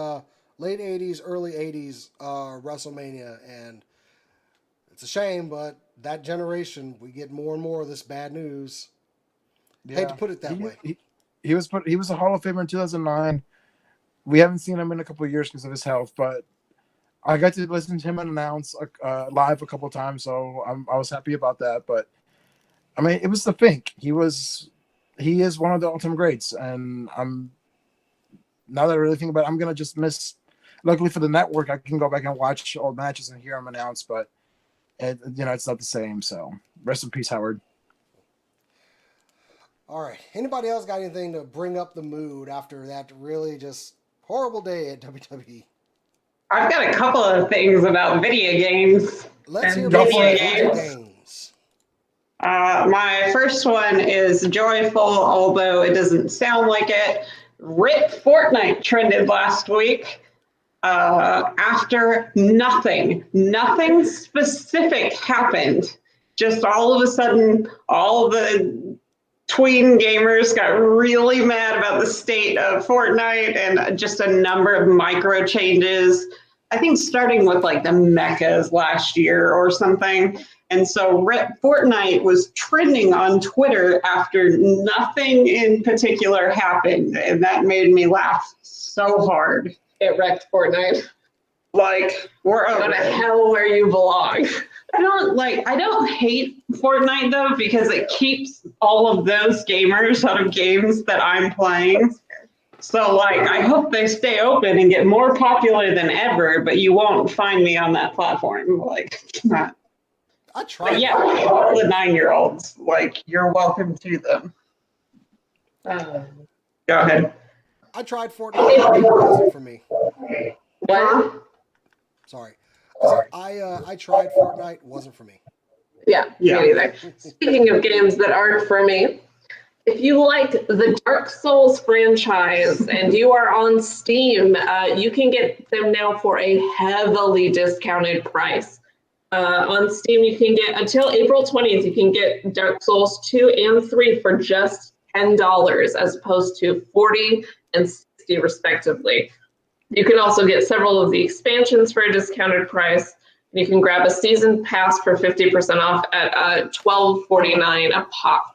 late 80s, early 80s WrestleMania, and it's a shame, but that generation, we get more and more of this bad news. Yeah. Hate to put it that way. He was a Hall of Famer in 2009. We haven't seen him in a couple of years because of his health, but I got to listen to him announce live a couple of times, so I was happy about that. But I mean, it was the Fink. He is one of the all-time greats, and now that I really think about it, I'm gonna just miss. Luckily for the network, I can go back and watch old matches and hear him announce, but it's not the same. So rest in peace, Howard. All right. Anybody else got anything to bring up the mood after that really just horrible day at WWE? I've got a couple of things about video games. Let's hear and about video games. My first one is joyful, although it doesn't sound like it. RIP Fortnite trended last week after nothing specific happened. Just all of a sudden, all the tween gamers got really mad about the state of Fortnite and just a number of micro changes. I think starting with like the mechas last year or something. And so Fortnite was trending on Twitter after nothing in particular happened. And that made me laugh so hard. It wrecked Fortnite. Like, we're Go over to it. hell where you belong. I don't hate Fortnite though, because it keeps all of those gamers out of games that I'm playing. So like, I hope they stay open and get more popular than ever, but you won't find me on that platform. Like, not. I tried. But yeah, all the 9-year-olds, like, you're welcome to them. Go ahead. I tried Fortnite. It wasn't for me. What? Sorry. I tried Fortnite. Wasn't for me. Yeah, Yeah. me neither. Speaking of games that aren't for me, if you like the Dark Souls franchise and you are on Steam, you can get them now for a heavily discounted price. On Steam, you can get, until April 20th, you can get Dark Souls 2 and 3 for just $10 as opposed to $40 and $60 respectively. You can also get several of the expansions for a discounted price. You can grab a season pass for 50% off at $12.49 a pop.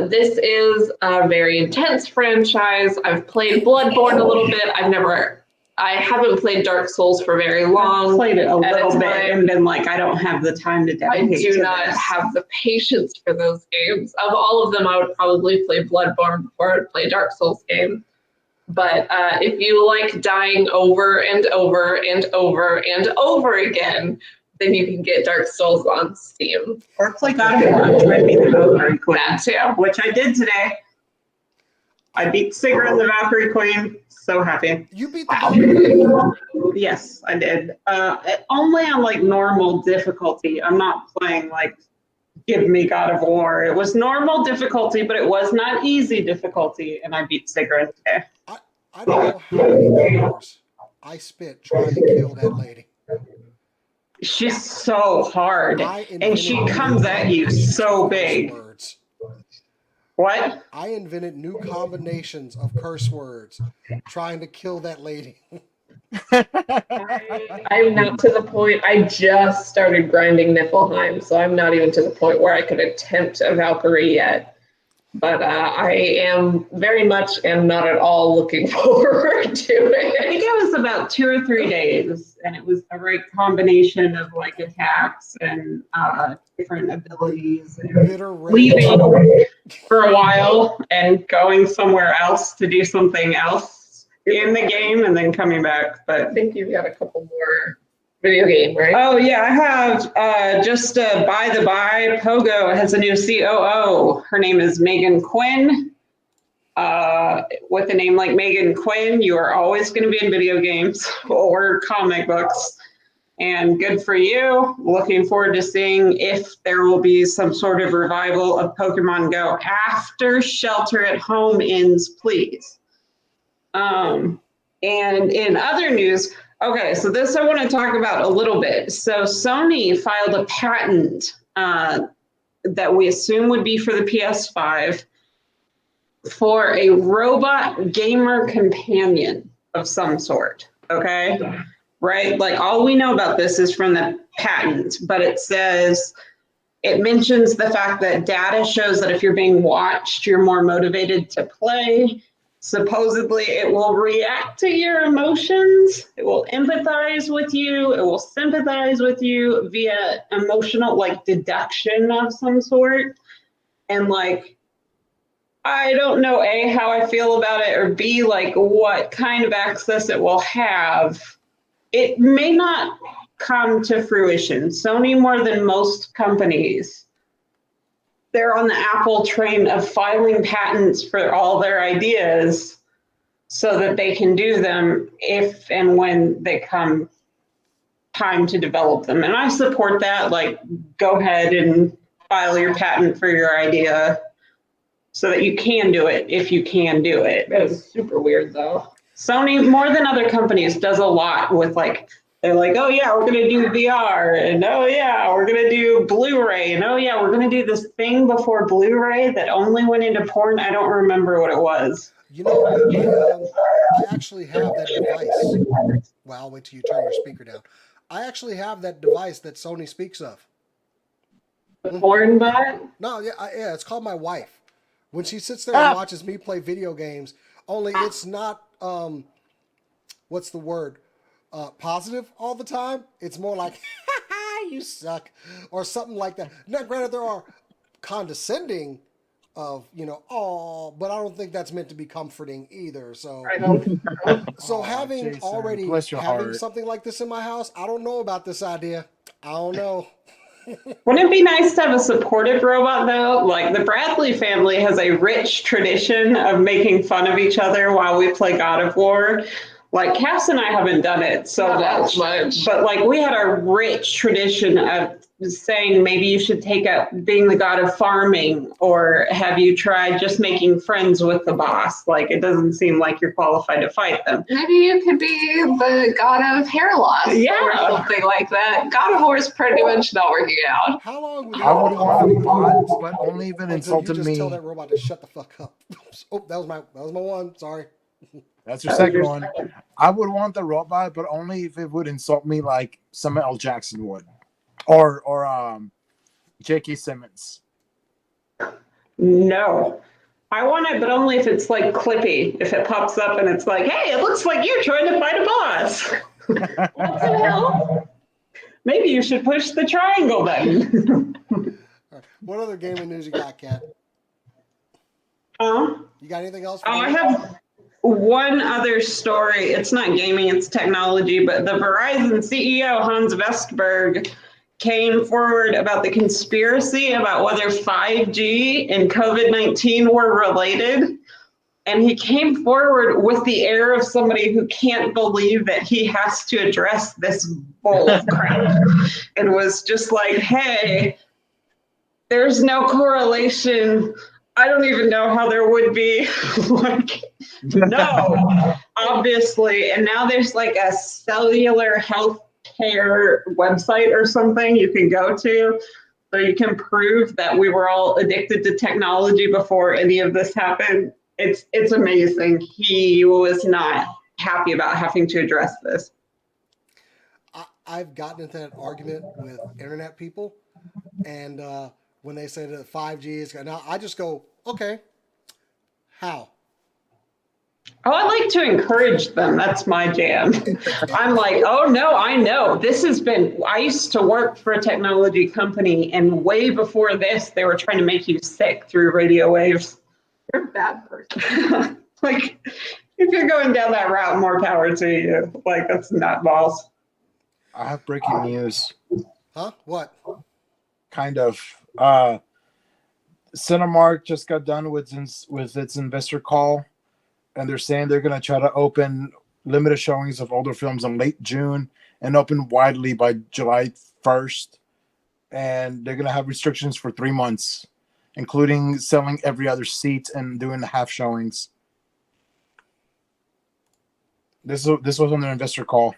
This is a very intense franchise. I've played Bloodborne a little bit. I haven't played Dark Souls for very long. I've played it a little bit time. and been like, I don't have the time to dedicate I do to not this. have the patience for those games. Of all of them, I would probably play Bloodborne before I would play Dark Souls game. But if you like dying over and over and over and over again, then you can get Dark Souls on Steam. Or play God of War, which might be the Valkyrie Queen, That too. which I did today. I beat Sigrid the Valkyrie Queen. So happy. You beat the Valkyrie. Yes, I did. Only on like normal difficulty. I'm not playing like give me God of War. It was normal difficulty, but it was not easy difficulty, and I beat Sigrid today. I don't know how many hours I spent trying to kill that lady. She's so hard, and she comes at you so big. Words. What? I invented new combinations of curse words trying to kill that lady. I'm not to the point. I just started grinding Niflheim, so I'm not even to the point where I could attempt a Valkyrie yet. But I am very much and not at all looking forward to I think it. it was about 2 or 3 days, and it was a right combination of like attacks and different abilities. And Bitter rage. leaving for a while and going somewhere else to do something else in the game and then coming back. I But think you've got a couple more video game, right? oh yeah, I have just by the by, Pogo has a new COO. Her name is Megan Quinn. With a name like Megan Quinn, you are always going to be in video games or comic books. And good for you. Looking forward to seeing if there will be some sort of revival of Pokemon Go after Shelter at Home ends, please. And in other news, okay, so this I want to talk about a little bit. So Sony filed a patent that we assume would be for the PS5 for a robot gamer companion of some sort, okay? right? Like all we know about this is from the patent, but it mentions the fact that data shows that if you're being watched, you're more motivated to play. Supposedly, it will react to your emotions. It will empathize with you. It will sympathize with you via emotional, like deduction of some sort. And like, I don't know, A, how I feel about it, or B, like what kind of access it will have. It may not come to fruition. Sony, more than most companies, they're on the Apple train of filing patents for all their ideas so that they can do them if and when they come time to develop them. And I support that. Like, go ahead and file your patent for your idea so that you can do it if you can do it. It's super weird though. Sony, more than other companies, does a lot with like, they're like, oh yeah, we're gonna do VR, and oh yeah, we're gonna do Blu-ray, and oh yeah, we're gonna do this thing before Blu-ray that only went into porn. I don't remember what it was. You know, I actually have that device. Well, I'll wait till you turn your speaker down. I actually have that device that Sony speaks of. The porn bot? No, yeah, it's called my wife. When she sits there and watches me play video games, only it's not what's the word? Positive all the time. It's more like you suck or something like that. Now, granted, there are condescending of oh, but I don't think that's meant to be comforting either. So, so having Jason, already bless your having heart. something like this in my house, I don't know about this idea. I don't know. Wouldn't it be nice to have a supportive robot though? Like the Bradley family has a rich tradition of making fun of each other while we play God of War. Like Cass and I haven't done it so much, but like we had a rich tradition of saying maybe you should take up being the god of farming, or have you tried just making friends with the boss? Like it doesn't seem like you're qualified to fight them. Maybe you could be the god of hair loss or something like that. God of War is pretty much not working out. How long would I would want a bot, but only if it until you insulted just me. tell that robot to shut the fuck up? Oh, that was my one. Sorry. That's your second one. I would want the robot, but only if it would insult me like Samuel L. Jackson would, or J.K. Simmons. No. I want it, but only if it's like Clippy. If it pops up and it's like, hey, it looks like you're trying to fight a boss. What the hell? Maybe you should push the triangle button. All right. What other gaming news you got, Kat? You got anything else? I have one other story. It's not gaming, it's technology, but the Verizon CEO, Hans Vestberg, came forward about the conspiracy about whether 5G and COVID-19 were related. And he came forward with the air of somebody who can't believe that he has to address this bull crap. And was just like, hey, there's no correlation. I don't even know how there would be. Like, no, obviously. And now there's like a cellular health care website or something you can go to, so you can prove that we were all addicted to technology before any of this happened. It's amazing. He was not happy about having to address this. I've gotten into that argument with internet people, and when they say that 5G is now, I just go, okay, how? Oh, I like to encourage them. That's my jam. I'm like, oh no, I know. I used to work for a technology company, and way before this, they were trying to make you sick through radio waves. You're a bad person. Like, if you're going down that route, more power to you. Like, that's not balls. I have breaking news. Huh? What? Kind of. Cinemark just got done with its investor call, and they're saying they're going to try to open limited showings of older films in late June and open widely by July 1st. And they're going to have restrictions for 3 months, including selling every other seat and doing half showings. This was on their investor call.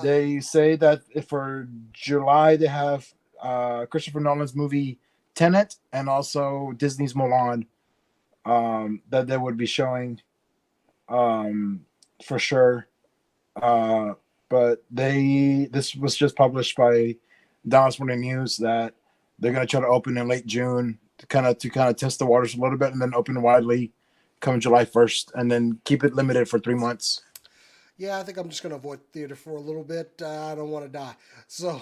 They say that for July they have Christopher Nolan's movie Tenet and also Disney's Mulan that they would be showing for sure. but this was just published by Dallas Morning News that they're going to try to open in late June to kind of test the waters a little bit, and then open widely come July 1st, and then keep it limited for 3 months. Yeah, I think I'm just going to avoid theater for a little bit. I don't want to die. So,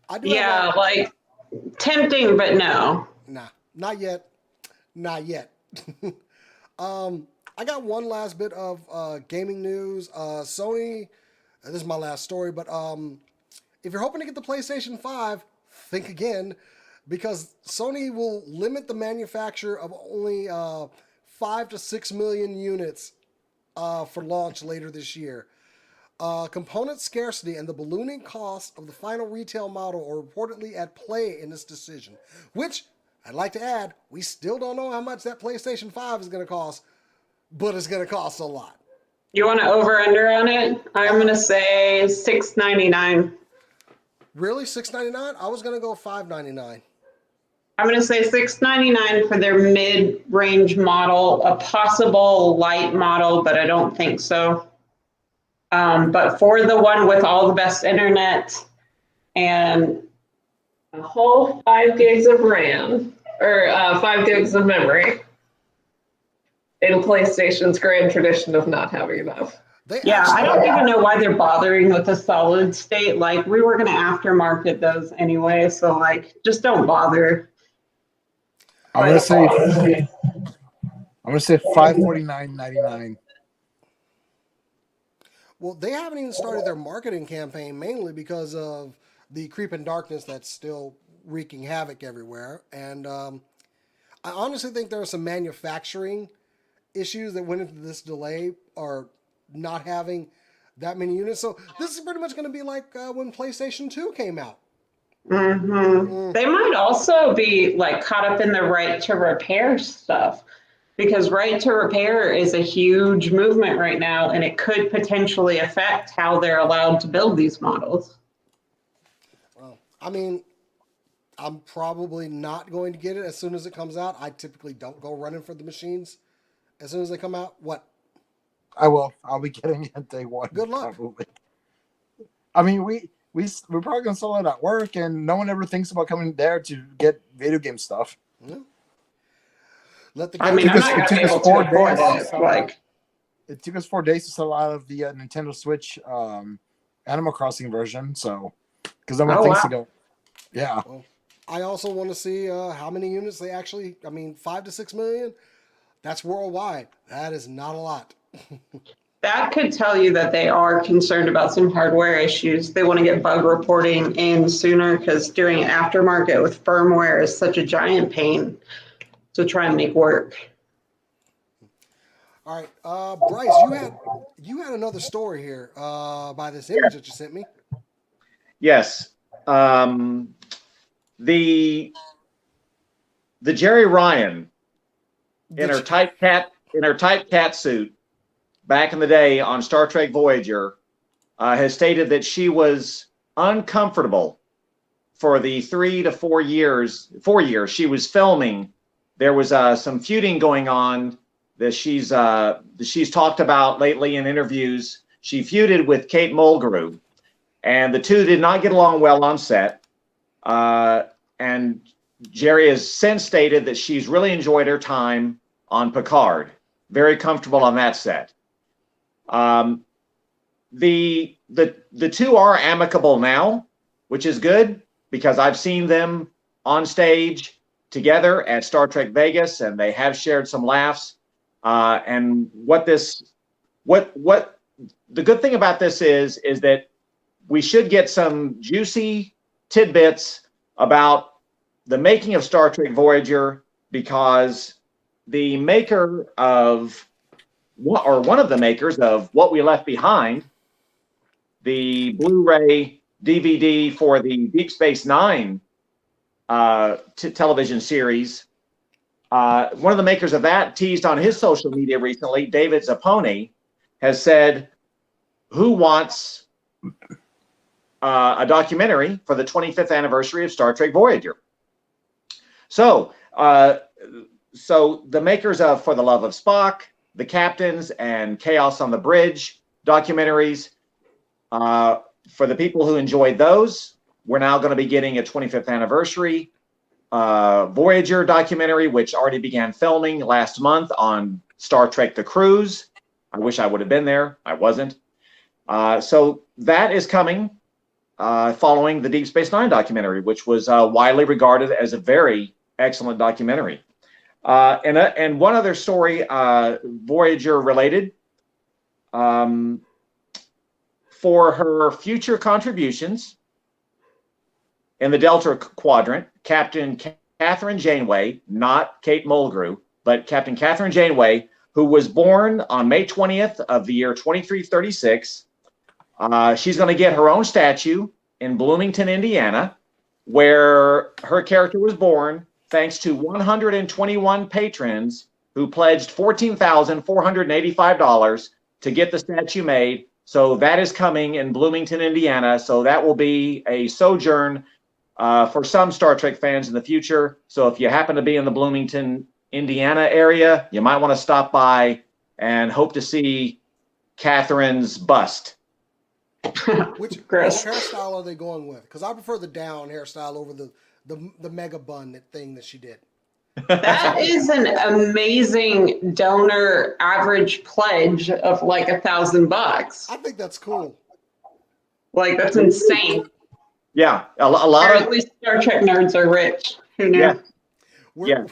I do Yeah, like tempting, but no. Nah, not yet. Not yet. I got one last bit of gaming news. Sony, this is my last story, but if you're hoping to get the PlayStation 5, think again, because Sony will limit the manufacture of only 5 to 6 million units for launch later this year. Component scarcity and the ballooning cost of the final retail model are reportedly at play in this decision, which I'd like to add, we still don't know how much that PlayStation 5 is going to cost, but it's going to cost a lot. You want to over under on it? I'm going to say $699. Really? $699? I was going to go $599. I'm going to say $699 for their mid-range model, a possible light model, but I don't think so. But for the one with all the best internet and A whole 5 gigs of RAM, or 5 gigs of memory, in PlayStation's grand tradition of not having enough. I don't even know why they're bothering with a solid state. Like, we were going to aftermarket those anyway, so like, just don't bother. I'm gonna say $549.99. Well, they haven't even started their marketing campaign, mainly because of the creeping darkness that's still wreaking havoc everywhere. And I honestly think there are some manufacturing issues that went into this delay, or not having that many units. So this is pretty much going to be like when PlayStation 2 came out. They might also be like caught up in the right to repair stuff, because right to repair is a huge movement right now, and it could potentially affect how they're allowed to build these models. Well, I mean, I'm probably not going to get it as soon as it comes out. I typically don't go running for the machines as soon as they come out. What? I will. I'll be getting it day one. Good luck. Probably. I mean, we're probably gonna sell it at work, and no one ever thinks about coming there to get video game stuff. Yeah. Let the I mean, I'm not going to be able to afford it. Like, it took us 4 days to sell out of the Nintendo Switch Animal Crossing version. So, because no one thinks to go. Yeah. Well, I also want to see how many units they actually. I mean, 5 to 6 million. That's worldwide. That is not a lot. that could tell you that they are concerned about some hardware issues. They want to get bug reporting in sooner, because doing aftermarket with firmware is such a giant pain to try and make work. All right, Bryce, you had another story here by this image that you sent me. Yes, the Jerry Ryan in her type cat suit back in the day on Star Trek Voyager has stated that she was uncomfortable for the 3 to 4 years she was filming. There was some feuding going on that she's talked about lately in interviews. She feuded with Kate Mulgrew, and the two did not get along well on set. And Jerry has since stated that she's really enjoyed her time on Picard, very comfortable on that set. The two are amicable now, which is good, because I've seen them on stage together at Star Trek Vegas, and they have shared some laughs. And what the good thing about this is that we should get some juicy tidbits about the making of Star Trek Voyager, because the maker of, or one of the makers of What We Left Behind, the Blu-ray DVD for the Deep Space Nine television series, one of the makers of that teased on his social media recently, David Zapponi, has said, who wants a documentary for the 25th anniversary of Star Trek Voyager? So the makers of For the Love of Spock, The Captains, and Chaos on the Bridge documentaries For the people who enjoyed those, we're now going to be getting a 25th anniversary Voyager documentary, which already began filming last month on Star Trek The Cruise. I wish I would have been there. I wasn't. So that is coming following the Deep Space Nine documentary, which was widely regarded as a very excellent documentary. And one other story, Voyager related. For her future contributions in the Delta Quadrant, Captain Catherine Janeway, not Kate Mulgrew, but Captain Catherine Janeway, who was born on May 20th of the year 2336. She's going to get her own statue in Bloomington, Indiana, where her character was born, thanks to 121 patrons who pledged $14,485 to get the statue made. So that is coming in Bloomington, Indiana. So that will be a sojourn for some Star Trek fans in the future. So if you happen to be in the Bloomington, Indiana area, you might want to stop by and hope to see Catherine's bust. Which hairstyle are they going with? Because I prefer the down hairstyle over the mega bun thing that she did. That is an amazing donor average pledge of like $1,000. I think that's cool. Like, that's insane. Yeah, a Or lot at of least Star Trek nerds are rich. Who knew? Yeah.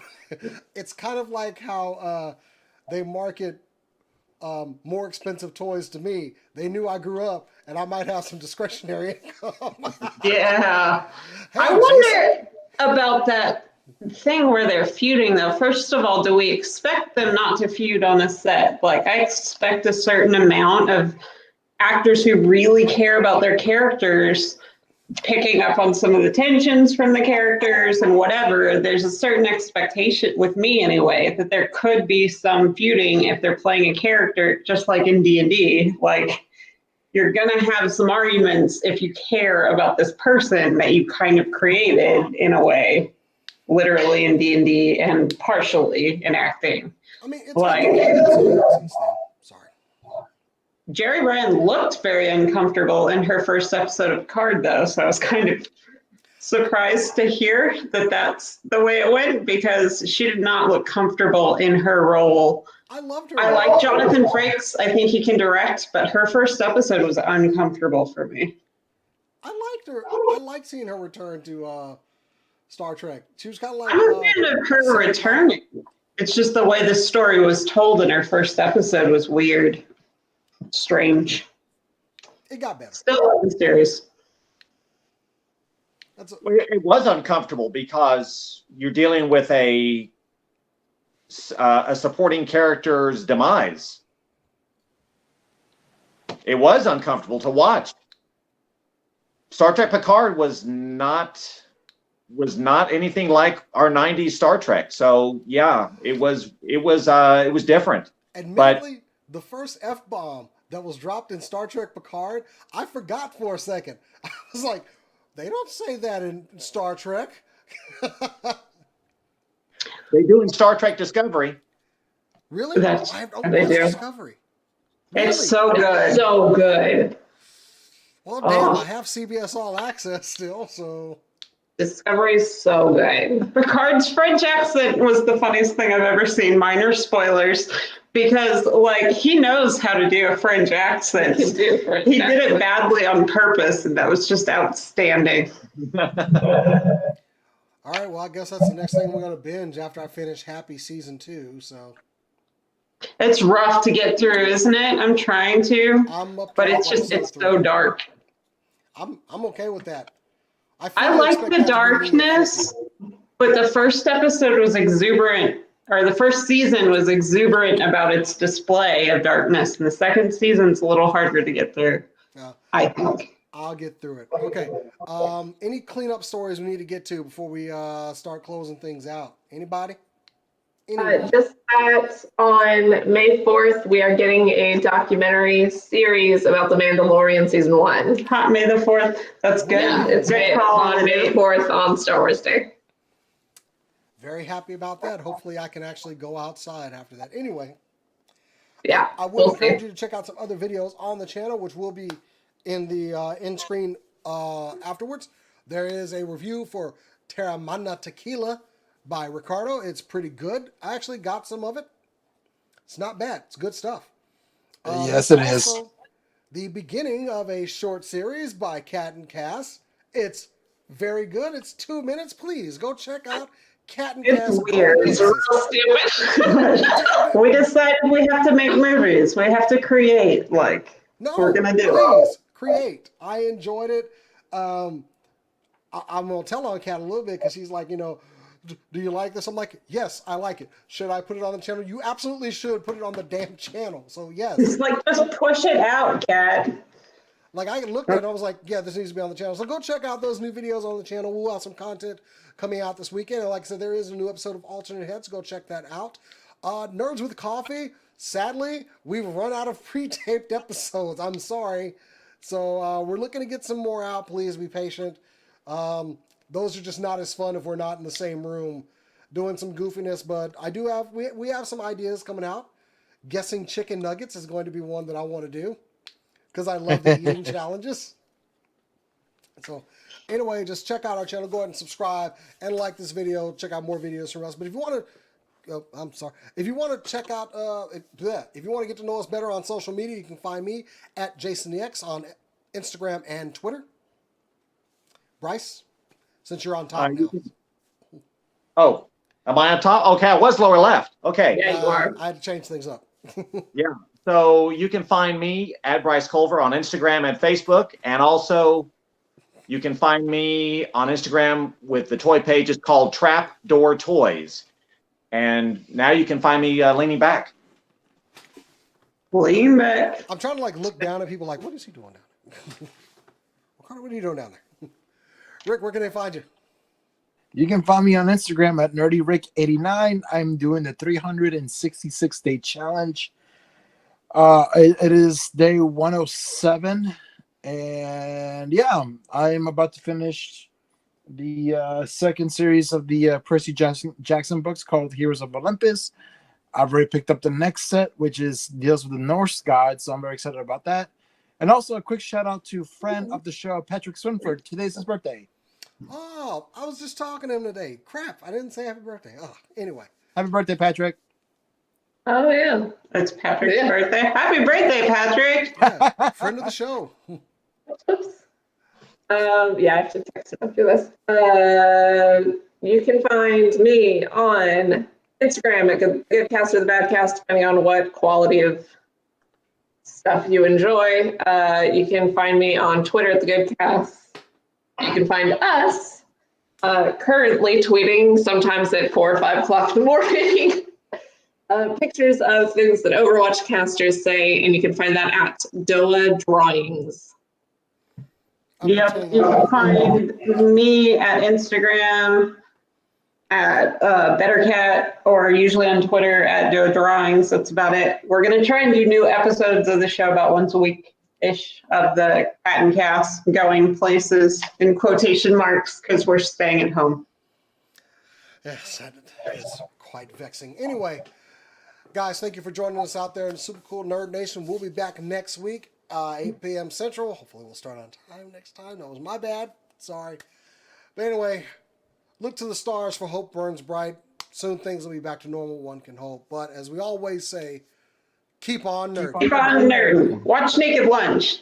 It's kind of like how they market more expensive toys to me. They knew I grew up and I might have some discretionary income. Yeah. Hey, I wonder about that thing where they're feuding, though. First of all, do we expect them not to feud on a set? Like, I expect a certain amount of actors who really care about their characters picking up on some of the tensions from the characters and whatever. There's a certain expectation, with me anyway, that there could be some feuding if they're playing a character, just like in D&D. Like, you're going to have some arguments if you care about this person that you kind of created in a way, literally in D&D and partially in acting. I mean, it's like, sorry. Jerry Ryan looked very uncomfortable in her first episode of Picard, though, so I was kind of surprised to hear that that's the way it went, because she did not look comfortable in her role. I loved her. I like Jonathan Frakes. I think he can direct, but her first episode was uncomfortable for me. I liked her. I liked seeing her return to Star Trek. She was kind of like... I'm a fan of her returning. It's just the way the story was told in her first episode was weird. Strange. It got better. Still love the series. It was uncomfortable because you're dealing with a supporting character's demise. It was uncomfortable to watch. Star Trek Picard was not anything like our 90s Star Trek. So yeah, it was different. Admittedly, the first F-bomb that was dropped in Star Trek Picard, I forgot for a second. I was like, they don't say that in Star Trek. They do in Star Trek Discovery. Really? I have watched Discovery. Really? It's so good. So good. Well, damn, I have CBS All Access still, so... Discovery is so good. Picard's French accent was the funniest thing I've ever seen. Minor spoilers, because like he knows how to do a French accent. He did it badly on purpose, and that was just outstanding. All right, well, I guess that's the next thing we're going to binge after I finish Happy Season 2, so... It's rough to get through, isn't it? I'm trying to, but it's just, it's so dark. I'm okay with that. I like the darkness, but the first episode was exuberant, or the first season was exuberant about its display of darkness, and the second season's a little harder to get through, I think. I'll get through it. Okay. Any cleanup stories we need to get to before we start closing things out? Anybody? Just that on May 4th, we are getting a documentary series about The Mandalorian Season 1. Hot May the 4th. That's good. Yeah, it's good on May 4th on Star Wars Day. Very happy about that. Hopefully I can actually go outside after that. Anyway. Yeah. I would encourage you to check out some other videos on the channel, which will be in the in-screen afterwards, there is a review for Terramana Tequila by Ricardo. It's pretty good. I actually got some of it. It's not bad. It's good stuff. Yes, it is. Also the beginning of a short series by Cat and Cass. It's very good. It's 2 minutes. Please go check out Cat and Cass. It's weird. It's real stupid. We decided we have to make movies. We have to create. Like, No, we're gonna do. please create. I enjoyed it. I'm gonna tell on Kat a little bit because she's like, do you like this? I'm like, yes, I like it. Should I put it on the channel? You absolutely should put it on the damn channel. So yes. It's like, just push it out, Kat. Like I looked at it, I was like, yeah, this needs to be on the channel. So go check out those new videos on the channel. We'll have some content coming out this weekend. And like I said, there is a new episode of Alternate Heads. Go check that out. Nerds with Coffee. Sadly, we've run out of pre-taped episodes. I'm sorry. So we're looking to get some more out. Please be patient. Those are just not as fun if we're not in the same room doing some goofiness. But I do have, we have some ideas coming out. Guessing chicken nuggets is going to be one that I want to do because I love the eating challenges. So anyway, just check out our channel. Go ahead and subscribe and like this video. Check out more videos from us. But if you want to, I'm sorry. If you want to check out, if you want to get to know us better on social media, you can find me at JasonTheX on Instagram and Twitter. Bryce, since you're on top now. Oh, am I on top? Okay, I was lower left. Okay. Yeah, you are. I had to change things up. Yeah. So you can find me at Bryce Culver on Instagram and Facebook. And also you can find me on Instagram with the toy page. It's called Trapdoor Toys. And now you can find me leaning back. Lean back. I'm trying to like look down at people like, what is he doing down there? What are you doing down there? Rick, where can they find you? You can find me on Instagram at NerdyRick89. I'm doing the 366-day challenge. It is day 107. And yeah, I'm about to finish the second series of the Percy Jackson books called Heroes of Olympus. I've already picked up the next set, which deals with the Norse gods, so I'm very excited about that. And also a quick shout out to friend of the show, Patrick Swinford. Today's his birthday. Oh, I was just talking to him today. Crap, I didn't say happy birthday. Oh, anyway. Happy birthday, Patrick. Oh, yeah. It's Patrick's birthday. Happy birthday, Patrick. Yeah, friend of the show. Oops. Yeah, I have to text him after this. You can find me on Instagram at Goodcast or the Badcast, depending on what quality of stuff you enjoy. You can find me on Twitter at the Goodcast. You can find us currently tweeting, sometimes at 4 or 5 o'clock in the morning, pictures of things that Overwatch casters say, and you can find that at Doa Drawings. Yep, you can find me at Instagram at BetterCat, or usually on Twitter at Doa Drawings. That's about it. We're going to try and do new episodes of the show about once a week-ish of the Cat and Cass going places in quotation marks because we're staying at home. Yes, that is quite vexing. Anyway, guys, thank you for joining us out there in Super Cool Nerd Nation. We'll be back next week, 8 p.m. Central. Hopefully we'll start on time next time. That was my bad. Sorry. But anyway, look to the stars for hope burns bright. Soon things will be back to normal, one can hope. But as we always say, keep on nerding. Keep on nerding. Watch Naked Lunch.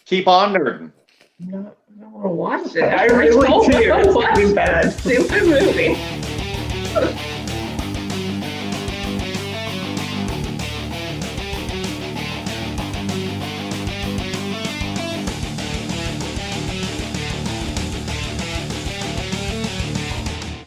Keep on nerding. No, I don't want to watch it. I really do. It's It's bad. Stupid movie.